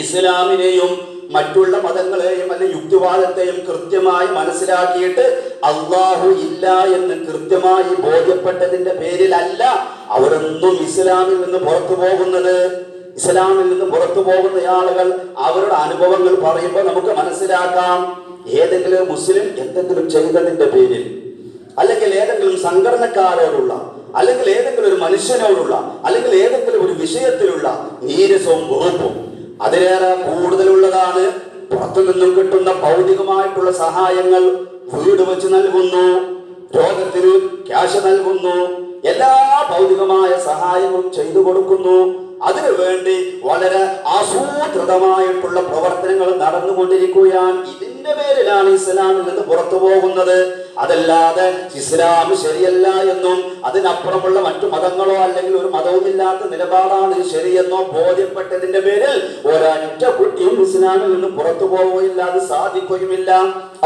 ഇസ്ലാമിനെയും മറ്റുള്ള മതങ്ങളെയും അല്ലെ യുക്തിവാദത്തെയും കൃത്യമായി മനസ്സിലാക്കിയിട്ട് അള്ളാഹു ഇല്ല എന്ന് കൃത്യമായി ബോധ്യപ്പെട്ടതിന്റെ പേരിലല്ല അവരൊന്നും ഇസ്ലാമിൽ നിന്ന് പുറത്തു പോകുന്നത്. ഇസ്ലാമിൽ നിന്ന് പുറത്തു പോകുന്ന ആളുകൾ അവരുടെ അനുഭവങ്ങൾ പറയുമ്പോൾ നമുക്ക് മനസ്സിലാക്കാം, ഏതെങ്കിലും മുസ്ലിം എന്തെങ്കിലും ചെയ്തതിന്റെ പേരിൽ, അല്ലെങ്കിൽ ഏതെങ്കിലും സംഘടനക്കാരോടുള്ള, അല്ലെങ്കിൽ ഏതെങ്കിലും ഒരു മനുഷ്യനോടുള്ള, അല്ലെങ്കിൽ ഏതെങ്കിലും ഒരു വിഷയത്തിലുള്ള നീരസവും വെറുപ്പും അതിലേറെ കൂടുതലുള്ളതാണ്. പുറത്തു നിന്നും കിട്ടുന്ന ഭൗതികമായിട്ടുള്ള സഹായങ്ങൾ, വീട് വെച്ച് നൽകുന്നു, രോഗത്തിന് ക്യാഷ് നൽകുന്നു, എല്ലാ ഭൗതികമായ സഹായങ്ങളും ചെയ്തു കൊടുക്കുന്നു. അതിനു വേണ്ടി വളരെ ആസൂത്രിതമായിട്ടുള്ള പ്രവർത്തനങ്ങൾ നടന്നുകൊണ്ടിരിക്കുകയാണ്. ഇതിന്റെ പേരിലാണ് ഇസ്ലാമിൽ നിന്ന് പുറത്തു പോകുന്നത്. അതല്ലാതെ ഇസ്ലാം ശരിയല്ല എന്നും അതിനപ്പുറമുള്ള മറ്റു മതങ്ങളോ അല്ലെങ്കിൽ ഒരു മതവുമില്ലാത്ത നിലപാടാണ് ശരിയെന്നോ ബോധ്യപ്പെട്ടതിന്റെ പേരിൽ ഒരൊറ്റ കുട്ടിയും ഇസ്ലാമിൽ നിന്ന് പുറത്തു പോവുകയില്ല. അത് സാധിക്കുകയുമില്ല.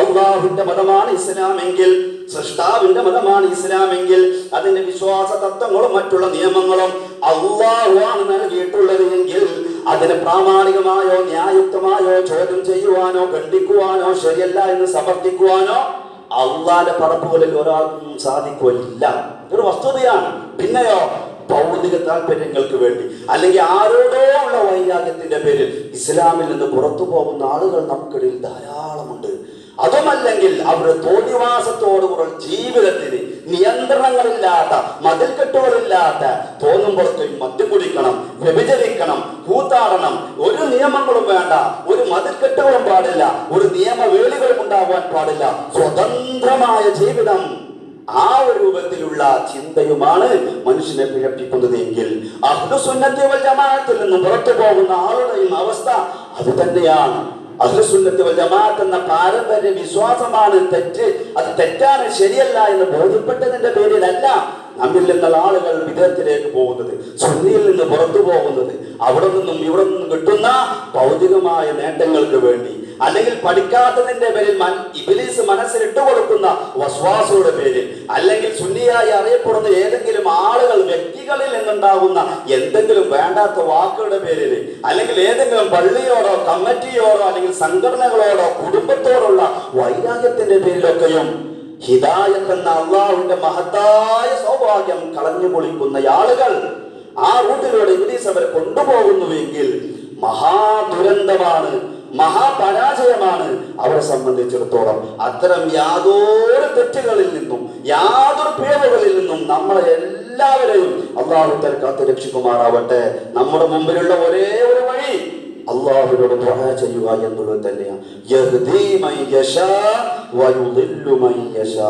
അള്ളാഹുവിന്റെ മതമാണ് ഇസ്ലാമെങ്കിൽ, സൃഷ്ടാവിന്റെ മതമാണ് ഇസ്ലാമെങ്കിൽ അതിന്റെ വിശ്വാസ തത്വങ്ങളും മറ്റുള്ള നിയമങ്ങളും അള്ളാഹുവാണ് നൽകിയിട്ടുള്ളത് എങ്കിൽ അതിനെ പ്രാമാണികമായോ ന്യായുക്തമായോ ചോദ്യം ചെയ്യുവാനോ ഖണ്ഡിക്കുവാനോ ശരിയല്ല എന്ന് സമർത്ഥിക്കുവാനോ അള്ളാന്റെ പറപ്പുകളിൽ ഒരാൾക്കും സാധിക്കുകയില്ല. ഒരു വസ്തുതയാണ്. പിന്നെയോ ഭൗതിക താല്പര്യങ്ങൾക്ക് വേണ്ടി അല്ലെങ്കിൽ ആരോടോ ഉള്ള വൈരാഗ്യത്തിന്റെ പേരിൽ ഇസ്ലാമിൽ നിന്ന് പുറത്തു പോകുന്ന ആളുകൾ നമുക്കിടയിൽ ധാരാളമുണ്ട്. അതുമല്ലെങ്കിൽ അവരുടെ തോന്നിവാസത്തോടുകൂടെ ജീവിതത്തിന് നിയന്ത്രണങ്ങളില്ലാത്ത, മതിൽക്കെട്ടുകളില്ലാത്ത, തോന്നുമ്പോഴത്തേക്കും മദ്യം കുടിക്കണം, വ്യഭിചരിക്കണം, കൂത്താടണം, ഒരു നിയമങ്ങളും വേണ്ട, ഒരു മതിൽക്കെട്ടുകളും പാടില്ല, ഒരു നിയമവേളികളും ഉണ്ടാവാൻ പാടില്ല, സ്വതന്ത്രമായ ജീവിതം, ആ ഒരു രൂപത്തിലുള്ള ചിന്തയുമാണ് മനുഷ്യനെ പിഴപ്പിക്കുന്നത് എങ്കിൽ അഹ്ലുസുന്നത്തി വൽ ജമാഅത്തിൽ നിന്ന് പുറത്തു പോകുന്ന ആളുടെയും അവസ്ഥ അത് തന്നെയാണ്. അഹ്ലുസുന്നത്തി വൽ ജമാഅത്ത് എന്ന പാരമ്പര്യ വിശ്വാസമാണ് തെറ്റ്, അത് തെറ്റാണ്, ശരിയല്ല എന്ന് ബോധ്യപ്പെട്ടതിന്റെ പേരിലല്ല നമ്മിൽ നിന്നുള്ള ആളുകൾ വിദേഹത്തിലേക്ക് പോകുന്നത്, സുന്നിയിൽ നിന്ന് പുറത്തു പോകുന്നത്, അവിടെ നിന്നും ഇവിടെ നിന്നും കിട്ടുന്ന ഭൗതികമായ നേട്ടങ്ങൾക്ക് വേണ്ടി, അല്ലെങ്കിൽ പഠിക്കാത്തതിന്റെ പേരിൽ ഇബ്ലീസ് മനസ്സിൽ ഇട്ടുകൊടുക്കുന്ന വസ്വാസയുടെ പേരിൽ, അല്ലെങ്കിൽ സുന്നിയായി അറിയപ്പെടുന്ന ഏതെങ്കിലും ആളുകൾ, വ്യക്തികളിൽ നിന്നുണ്ടാകുന്ന എന്തെങ്കിലും വേണ്ടാത്ത വാക്കുകളുടെ പേരിൽ, അല്ലെങ്കിൽ ഏതെങ്കിലും പള്ളിയോടോ കമ്മിറ്റിയോടോ അല്ലെങ്കിൽ സംഘടനകളോടോ കുടുംബത്തോടുള്ള വൈരാഗ്യത്തിന്റെ പേരിലൊക്കെയും ഹിദായത്ത് എന്ന അള്ളാഹുവിന്റെ മഹത്തായ സൗഭാഗ്യം കളഞ്ഞു പൊളിക്കുന്ന ആളുകൾ ആ റൂട്ടിലൂടെ ഇബ്ലീസ് അവരെ കൊണ്ടുപോകുന്നുവെങ്കിൽ മഹാദുരന്തമാണ്, മഹാപരാജയമാണ് അവരെ സംബന്ധിച്ചിടത്തോളം. അത്തരം യാതൊരു തെറ്റുകളിൽ നിന്നും യാതൊരു പിഴവുകളിൽ നിന്നും നമ്മളെ എല്ലാവരെയും അള്ളാഹു തആല കാത്തു രക്ഷിക്കുമാറാവട്ടെ. നമ്മുടെ മുമ്പിലുള്ള ഒരേ ഒരു വഴി അള്ളാഹുവിനോട് ദുആ ചെയ്യുക എന്നുള്ളത് തന്നെയാണ്. യഹ്ദീ മൻ യശാ വയുദില്ലു മൻ യശാ.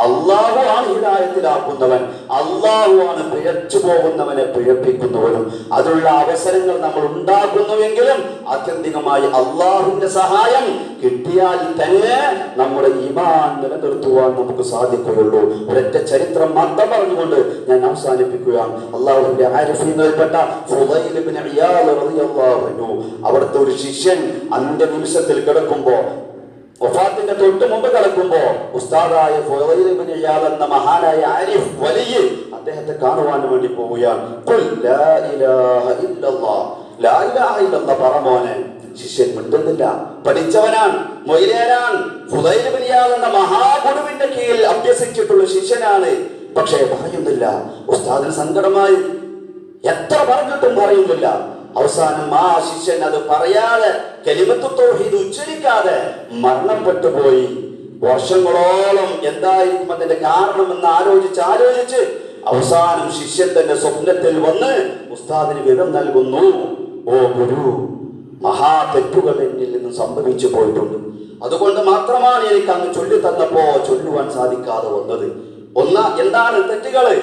അള്ളാഹു ആണ് ഹിദായത്തിലാക്കുന്നവൻ, അള്ളാഹു ആണ് പിഴച്ചു പോകുന്നവനെ പിഴപ്പിക്കുന്നവനും. അതിനുള്ള അവസരങ്ങൾ നമ്മൾ ഉണ്ടാക്കുന്നുവെങ്കിലും ആത്യന്തികമായി അള്ളാഹുവിന്റെ സഹായം കിട്ടിയാൽ തന്നെ നമ്മുടെ ഈമാൻ നിലനിർത്തുവാൻ നമുക്ക് സാധിക്കുകയുള്ളൂ. ഒരൊറ്റ ചരിത്രം മാത്രം പറഞ്ഞുകൊണ്ട് ഞാൻ അവസാനിപ്പിക്കുകയാണ്. അള്ളാഹുവിന്റെ ആരിഫീങ്ങളിൽപ്പെട്ട ഫുളൈൽ ഇബ്നു ഇയാദ് റളിയല്ലാഹു അൻഹു, അവിടുത്തെ ഒരു ശിഷ്യൻ അന്ത്യ നിമിഷത്തിൽ കിടക്കുമ്പോ, വഫാത്തിന്റെ തൊട്ട് മുമ്പ് കിടക്കുമ്പോ ഉസ്താദായ ഫുളൈൽ ഇബ്നു ഇയാദ് എന്ന മഹാനായ ആരിഫ് വലിയ അദ്ദേഹത്തെ കാണുവാൻ വേണ്ടി പോവുകയാണ്. ഖുൽ ലാ ഇലാഹ ഇല്ലല്ലാഹ്, ലാ ഇലാഹ ഇല്ലല്ലാഹ് പറമോനെ. ശിഷ്യൻ മിണ്ടുന്നില്ല. പഠിച്ചവനാണ്, മൊയ്ലേനാണ്, ഫുളൈൽ ഇബ്നു ഇയാദ് എന്ന മഹാഗുരുവിന്റെ കീഴിൽ അഭ്യസിച്ചിട്ടുള്ള ശിഷ്യനാണ്. പക്ഷേ പറയുന്നില്ല. ഉസ്താദിന് സങ്കടമായി, എത്ര പറഞ്ഞിട്ടും പറയുന്നില്ല. അവസാനം ആ ശിഷ്യൻ അത് പറയാതെ, കലിമത്തു തൗഹീദ് ഉച്ചരിക്കാതെ മരണപ്പെട്ടു പോയി. വർഷങ്ങളോളം എന്തായിരിക്കും അതിന്റെ കാരണമെന്ന് ആലോചിച്ച് അവസാനം ശിഷ്യൻ തന്റെ സ്വപ്നത്തിൽ വന്ന് ഉസ്താദിന് വിവരം നൽകുന്നു. ഓ ഗുരു, മഹാ തെറ്റുകൾ എന്നിൽ നിന്ന് സംഭവിച്ചു പോയിട്ടുണ്ട്. അതുകൊണ്ട് മാത്രമാണ് എനിക്ക് അന്ന് ചൊല്ലി തന്നപ്പോ ചൊല്ലുവാൻ സാധിക്കാതെ വന്നത്. എന്താണ് തെറ്റുകള്?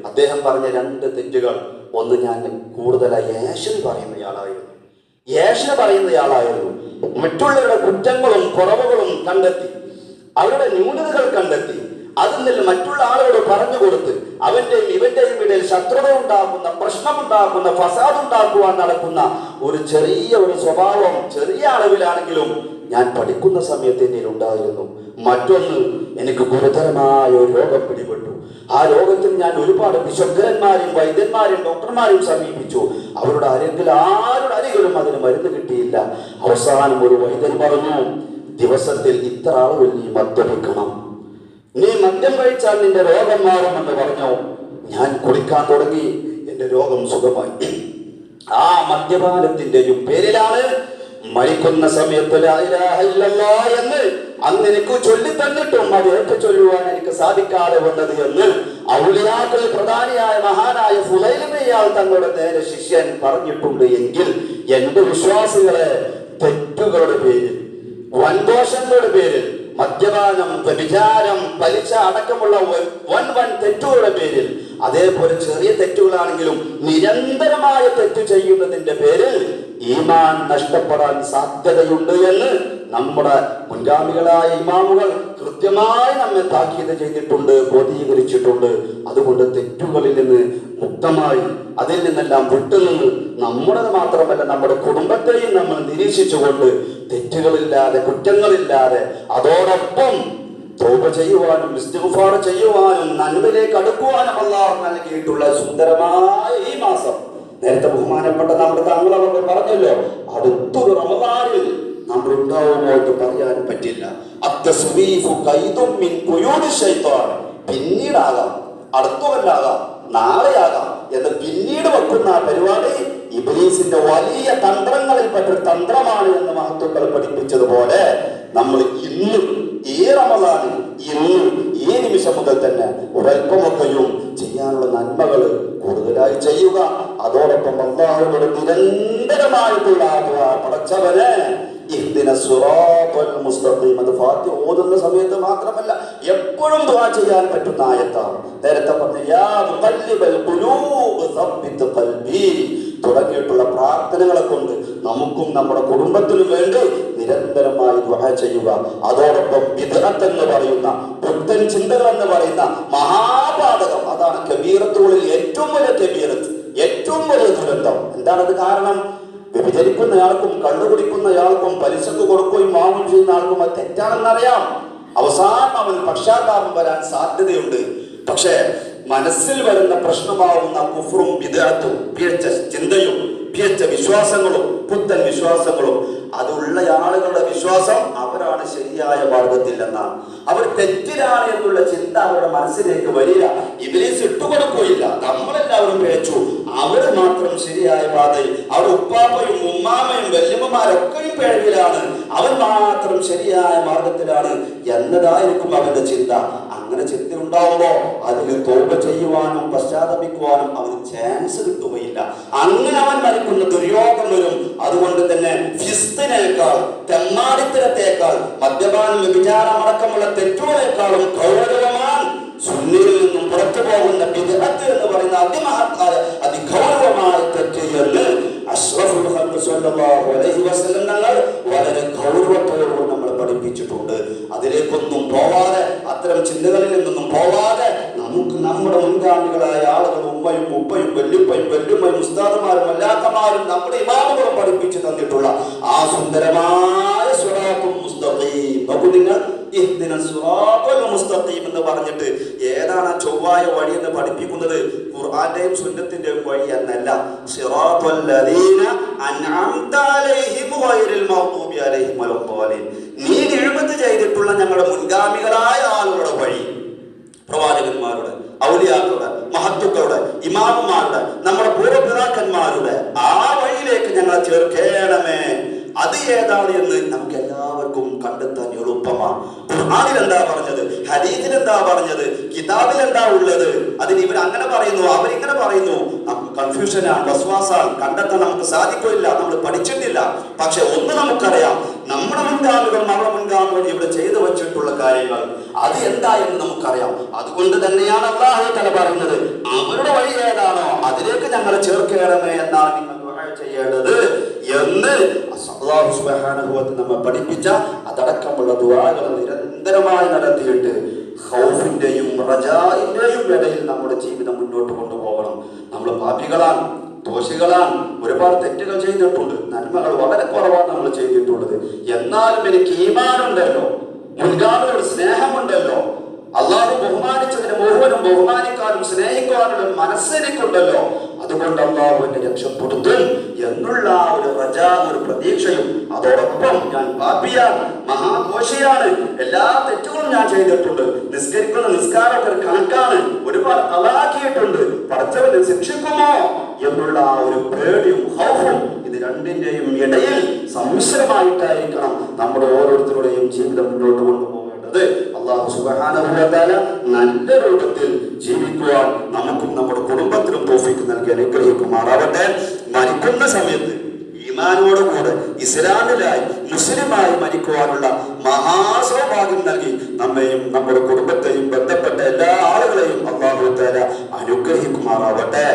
അദ്ദേഹം പറഞ്ഞ 2 തെറ്റുകൾ. ഒന്ന്, ഞാൻ കൂടുതലായി ഏഷന് പറയുന്നയാളായിരുന്നു. മറ്റുള്ളവരുടെ കുറ്റങ്ങളും കുറവുകളും കണ്ടെത്തി, അവരുടെ ന്യൂനതകൾ കണ്ടെത്തി, അതിൽ നിന്ന് മറ്റുള്ള ആളുകളോട് പറഞ്ഞു കൊടുത്ത് അവന്റെയും ഇവന്റെയും ഇടയിൽ ശത്രുത ഉണ്ടാക്കുന്ന, പ്രശ്നമുണ്ടാക്കുന്ന, ഫസാദ് ഉണ്ടാക്കുവാൻ നടക്കുന്ന ഒരു ചെറിയ സ്വഭാവം ചെറിയ അളവിലാണെങ്കിലും ഞാൻ പഠിക്കുന്ന സമയത്ത് എന്നിൽ ഉണ്ടായിരുന്നു. മറ്റൊന്ന്, എനിക്ക് ഗുരുതരമായ ഒരു രോഗം പിടിപെട്ടു. ആ രോഗത്തിൽ ഞാൻ ഒരുപാട് വിശുദ്ധന്മാരെയും വൈദ്യന്മാരെയും ഡോക്ടർമാരെയും സമീപിച്ചു. ആരുടെ അരികിലും അതിന് മരുന്ന് കിട്ടിയില്ല. അവസാനം ഒരു വൈദ്യൻ പറഞ്ഞു, ദിവസത്തിൽ ഇത്ര അളവിൽ നീ മദ്യപിക്കണം, നീ മദ്യം കഴിച്ചാൽ നിന്റെ രോഗം മാറുമെന്ന് പറഞ്ഞു. ഞാൻ കുടിക്കാൻ തുടങ്ങി, എന്റെ രോഗം സുഖമായി. ആ മദ്യപാനത്തിന്റെയും പേരിലാണ് മരിക്കുന്ന സമയത്ത് ലാ ഇലാഹ ഇല്ലല്ലാഹ് എന്ന് അന്ന് എനിക്ക് ചൊല്ലി തന്നിട്ടും അത് ഏറ്റു ചൊല്ലുവാൻ എനിക്ക് സാധിക്കാതെ വന്നത് എന്ന് ഔലിയാക്കളിൽ പ്രധാനിയായ മഹാനായ ഫുളൈൽ ഇബ്നു ഇയാദ് തങ്ങളുടെ നേരെ ശിഷ്യൻ പറഞ്ഞിട്ടുണ്ട്. എങ്കിൽ എന്റെ വിശ്വാസികളെ, തെറ്റുകളുടെ പേരിൽ, വൻദോഷങ്ങളുടെ പേരിൽ, മദ്യപാനം, വ്യഭിചാരം, പലിശ അടക്കമുള്ള വൻ തെറ്റുകളുടെ പേരിൽ, അതേപോലെ ചെറിയ തെറ്റുകളാണെങ്കിലും നിരന്തരമായ തെറ്റ് ചെയ്യുന്നതിന്റെ പേരിൽ ഈമാൻ നഷ്ടപ്പെടാൻ സാധ്യതയുണ്ട് എന്ന് നമ്മുടെ മുൻഗാമികളായ ഇമാമുകൾ കൃത്യമായി നമ്മെ താക്കീത് ചെയ്തിട്ടുണ്ട്, ബോധീകരിച്ചിട്ടുണ്ട്. അതുകൊണ്ട് തെറ്റുകളിൽ നിന്ന് മുക്തമായി അതിൽ നിന്നെല്ലാം വിട്ടുനിന്ന് നമ്മുടെ മാത്രമല്ല നമ്മുടെ കുടുംബത്തെയും നമ്മൾ നിരീക്ഷിച്ചുകൊണ്ട് തെറ്റുകളില്ലാതെ, കുറ്റങ്ങളില്ലാതെ, അതോടൊപ്പം തൗബ ചെയ്യുവാനും ഇസ്തിഗ്ഫാർ ചെയ്യുവാനും നന്മയിലേക്ക് അടുക്കുവാനും അല്ലാഹു നൽകിയിട്ടുള്ള സുന്ദരമായ ഈ മാസം, നേരത്തെ ബഹുമാനപ്പെട്ട നമ്മുടെ താങ്കളവർ പറഞ്ഞല്ലോ, അടുത്തൊരു റമദാനിൽ നമ്മൾ ഉണ്ടാവുമോ എന്ന് പറയാൻ പറ്റില്ല. പിന്നീടാകാം, അടുത്തവല്ലാകാം, നാളെയാകാം, എന്ന് പിന്നീട് വെക്കുന്ന ആ പരിപാടി ഇബ്ലീസിന്റെ വലിയ തന്ത്രങ്ങളിൽപ്പെട്ട ഒരു തന്ത്രമാണ് എന്ന് മഹത്തുക്കൾ പഠിപ്പിച്ചതുപോലെ നമ്മൾ ഇന്ന് ഈ റമദാനിൽ ഇന്ന് ഈ നിമിഷം മുതൽ തന്നെ ഒരൽപ്പമൊക്കെയും ചെയ്യാനുള്ള നന്മകൾ കൂടുതലായി ചെയ്യുക. അതോടൊപ്പം അല്ലാഹുവോട് നിരന്തരമായിട്ടുള്ള പടച്ചവനെ ഇഹ്ദിന സിറാത്തൽ മുസ്തഖീം അത് ഫാത്തിഹ ഓതുന്ന സമയത്ത് മാത്രമല്ല എപ്പോഴും ദുആ ചെയ്യാൻ പറ്റുന്ന ആയത്താണ്. നേരത്തെ പറഞ്ഞ യാ മുഖല്ലിബൽ ഖുലൂബ് സബ്ബിത് ഖൽബി തുടങ്ങിയിട്ടുള്ള പ്രാർത്ഥനകളെ കൊണ്ട് നമുക്കും നമ്മുടെ കുടുംബത്തിനും വേണ്ടി നിരന്തരമായി ദുആ ചെയ്യുക. അതോടൊപ്പം ബിദ്അത്ത് എന്ന് പറയുന്ന പുത്തൻ ചിന്തകൾ എന്ന് പറയുന്ന മഹാപാതകം, അതാണ് കബീറത്തുകളിൽ ഏറ്റവും വലിയ കബീറത്ത്, ഏറ്റവും വലിയ ദുരന്തം. എന്താണത് കാരണം? വ്യഭിചരിക്കുന്നയാൾക്കും കള്ളുകുടിക്കുന്നയാൾക്കും പലിശക്ക് കൊടുക്കുകയും വാങ്ങുകയും ചെയ്യുന്ന ആൾക്കും അത് തെറ്റാണെന്നറിയാം. അവസാനം അവൻ പക്ഷാതാപം വരാൻ സാധ്യതയുണ്ട്. പക്ഷേ മനസ്സിൽ വരുന്ന പ്രശ്നമാവുന്ന കുഫ്റും ബിദ്അത്തും പിഴച്ച ചിന്തയും പിഴച്ച വിശ്വാസങ്ങളും പുത്തൻ വിശ്വാസങ്ങളും അതുള്ള ആളുകളുടെ വിശ്വാസം അവരാണ് ശരിയായ മാർഗത്തിൽ എന്നാണ്. അവർ തെറ്റിലാണ് എന്നുള്ള ചിന്ത അവരുടെ മനസ്സിലേക്ക് വരിക. ഇബ്ലീസ് ഇട്ടുകൊടുക്കുകയില്ല. നമ്മളെല്ലാവരും പിഴച്ചു, അവർ മാത്രം ശരിയായ പാതയിൽ, അവർ ഉപ്പാപ്പയും ഉമ്മാമയും വല്യമ്മമാരൊക്കെയും പിഴവിലാണ്, അവർ മാത്രം ശരിയായ മാർഗത്തിലാണ് എന്നതായിരിക്കും അവന്റെ ചിന്ത. അങ്ങനെ ചിന്ത ഉണ്ടാവുമ്പോ അതിൽ തോപ ചെയ്യുവാനും പശ്ചാത്തപിക്കുവാനും അവന് ചാൻസ് കിട്ടുകയില്ല. അങ്ങനെ അവൻ മരിക്കുന്ന ദുര്യോഗം വരും. അതുകൊണ്ട് തന്നെ ഫിസ്തിനേക്കാൾ, തെമ്മാടിത്തരത്തേക്കാൾ, മദ്യപാനം വ്യഭിചാരമടക്കമുള്ള തെറ്റുകളെക്കാളും ഗൗരവമാണ് സുന്നിയിൽ നിന്നും പുറത്തു പോകുന്ന ബിദ്അത്ത് എന്ന് പറയുന്ന അതിമഹത്തായ അതിഗൗരവമായ തെറ്റ് എന്ന് അഷ്റഫുൽ ഖൽഖ് സ്വല്ലല്ലാഹു അലൈഹി വസല്ലം തങ്ങൾ വളരെ ഗൗരവത്തോടെ നമ്മൾ പഠിപ്പിച്ചിട്ടുണ്ട്. അതിലേക്കൊന്നും പോവാതെ, അത്തരം ചിന്തകളിൽ നിന്നും പോവാതെ നമുക്ക് നമ്മുടെ മുൻഗാമികളായ ആളുകൾ, ഉമ്മയും ഉപ്പയും വല്യുപ്പയും വല്യുമ്മയും ഉസ്താദുമാരും അല്ലാത്തമാരും നമ്മുടെ ഇമാമുകളും പഠിപ്പിച്ചു തന്നിട്ടുള്ള ആ സുന്ദരമായ സിറാത്തുൽ മുസ്തഖീം നോക്കൂ നിങ്ങൾ. ഇഹ്ദിന സിറാത്തൽ മുസ്തഖീം എന്ന് പറഞ്ഞിട്ട് ഏതാണ് ചൊവ്വായ വഴി എന്ന് പഠിപ്പിക്കുന്നത്? ഖുർആന്റെയും സുന്നത്തിന്റെയും വഴി എന്നല്ല. സിറാത്തൽ ലദീന അൻഅംത അലൈഹിം ഗൈറിൽ മഗ്ദൂബി അലൈഹിം വലദ്ദാലിൻ. നീ നിഅമത്ത് ചെയ്തിട്ടുള്ള ഞങ്ങളുടെ മുൻഗാമികളായ ആളുകളുടെ വഴി, പ്രവാചകന്മാരുടെ, ഔലിയാക്കളുടെ, മഹത്തുക്കളുടെ, ഇമാമുമാരുടെ, നമ്മുടെ പൂർവ്വപിതാക്കന്മാരുടെ ആ വഴിയിലേക്ക് ഞങ്ങളെ ചേർക്കേണമേ. അത് ഏതാണ് എന്ന് നമുക്ക് എല്ലാവർക്കും കണ്ടെത്താൻ എളുപ്പമാണ്. ഖുർആനിൽ എന്താ പറഞ്ഞത്, ഹദീസിൽ എന്താ പറഞ്ഞത്, കിതാബിൽ എന്താ ഉള്ളത്? അതിന് ഇവർ അങ്ങനെ പറയുന്നു, അവരിങ്ങനെ പറയുന്നു. നമുക്ക് കൺഫ്യൂഷനാണ്, വസ്വാസാണ്, കണ്ടെത്താൻ നമുക്ക് സാധിക്കില്ല. നമ്മൾ പഠിച്ചിട്ടില്ല. പക്ഷെ ഒന്ന് നമുക്കറിയാം, നമ്മുടെ മുൻഗാമികൾ, നമ്മുടെ മുൻഗാമികൾ ഇവിടെ ചെയ്തു വച്ചിട്ടുള്ള കാര്യങ്ങൾ അത് എന്താ എന്ന് നമുക്കറിയാം. അതുകൊണ്ട് തന്നെയാണ് അല്ലാഹു തആല പറയുന്നത്, അവരുടെ വഴി ഏതാണോ അതിലേക്ക് ഞങ്ങളെ ചേർക്കണമേ എന്നാണ് നിങ്ങൾ ചെയ്യേണ്ടത് എന്ന് അല്ലാഹു സുബ്ഹാനഹു വ തആല നമ്മെ പഠിപ്പിച്ച അതടക്കമുള്ള ദുആകൾ നിരന്തരമായി നടത്തിയിട്ട് ഖൗഫിന്റെയും റജാഇന്റെയും ഇടയിൽ നമ്മുടെ ജീവിതം മുന്നോട്ട് കൊണ്ടുപോകണം. നമ്മൾ പാപികളാണ്, ദോഷികളാണ്, ഒരുപാട് തെറ്റുകൾ ചെയ്തിട്ടുണ്ട്, നന്മകൾ വളരെ കുറവാണ് നമ്മൾ ചെയ്തിട്ടുള്ളത്. എന്നാലും എനിക്ക് ഈമാനുണ്ടല്ലോ, മുൻഗാമികളുടെ സ്നേഹമുണ്ടല്ലോ, അള്ളാഹു ബഹുമാനിച്ചതിന് മുഴുവനും ബഹുമാനിക്കാനും സ്നേഹിക്കാനുള്ള മനസ്സെനിക്കുണ്ടല്ലോ, അതുകൊണ്ട് അള്ളാഹു എന്നെ രക്ഷപ്പെടുത്തും എന്നുള്ള ഒരു റജാ, ഒരു പ്രതീക്ഷയും, അതോടൊപ്പം ഞാൻ പാപിയാണ്, മഹാദോഷിയാണ്, എല്ലാ തെറ്റുകളും ഞാൻ ചെയ്തിട്ടുണ്ട്, നിസ്കരിക്കുന്ന നിസ്കാരമൊക്കെ ഒരു കണക്കാണ്, ഒരുപാട് തലാക്കിയിട്ടുണ്ട്, പടച്ചവനെ ശിക്ഷിക്കുമോ എന്നുള്ള ആ ഒരു പേടിയും ഖൗഫും, ഇത് രണ്ടിന്റെയും ഇടയിൽ സമ്മിശ്രമായിട്ടായിരിക്കണം നമ്മുടെ ഓരോരുത്തരുടെയും ജീവിതം മുന്നോട്ട് കൊണ്ടുപോകുന്നത്. അല്ലാഹു സുബ്ഹാനഹു വ തആല നല്ല രൂപത്തിൽ ജീവിക്കുവാൻ നമുക്കും നമ്മുടെ കുടുംബത്തിനും തൗഫീഖ് നൽകി അനുഗ്രഹിക്കുമാറാവട്ടെ. മരിക്കുന്ന സമയത്ത് ഈമാനോടുകൂടെ ഇസ്ലാമിലായി മുസ്ലിമായി മരിക്കുവാനുള്ള മഹാസൗഭാഗ്യം നൽകി നമ്മെയും നമ്മുടെ കുടുംബത്തെയും ബന്ധപ്പെട്ട എല്ലാ ആളുകളെയും അല്ലാഹു തആല അനുഗ്രഹിക്കുമാറാവട്ടെ.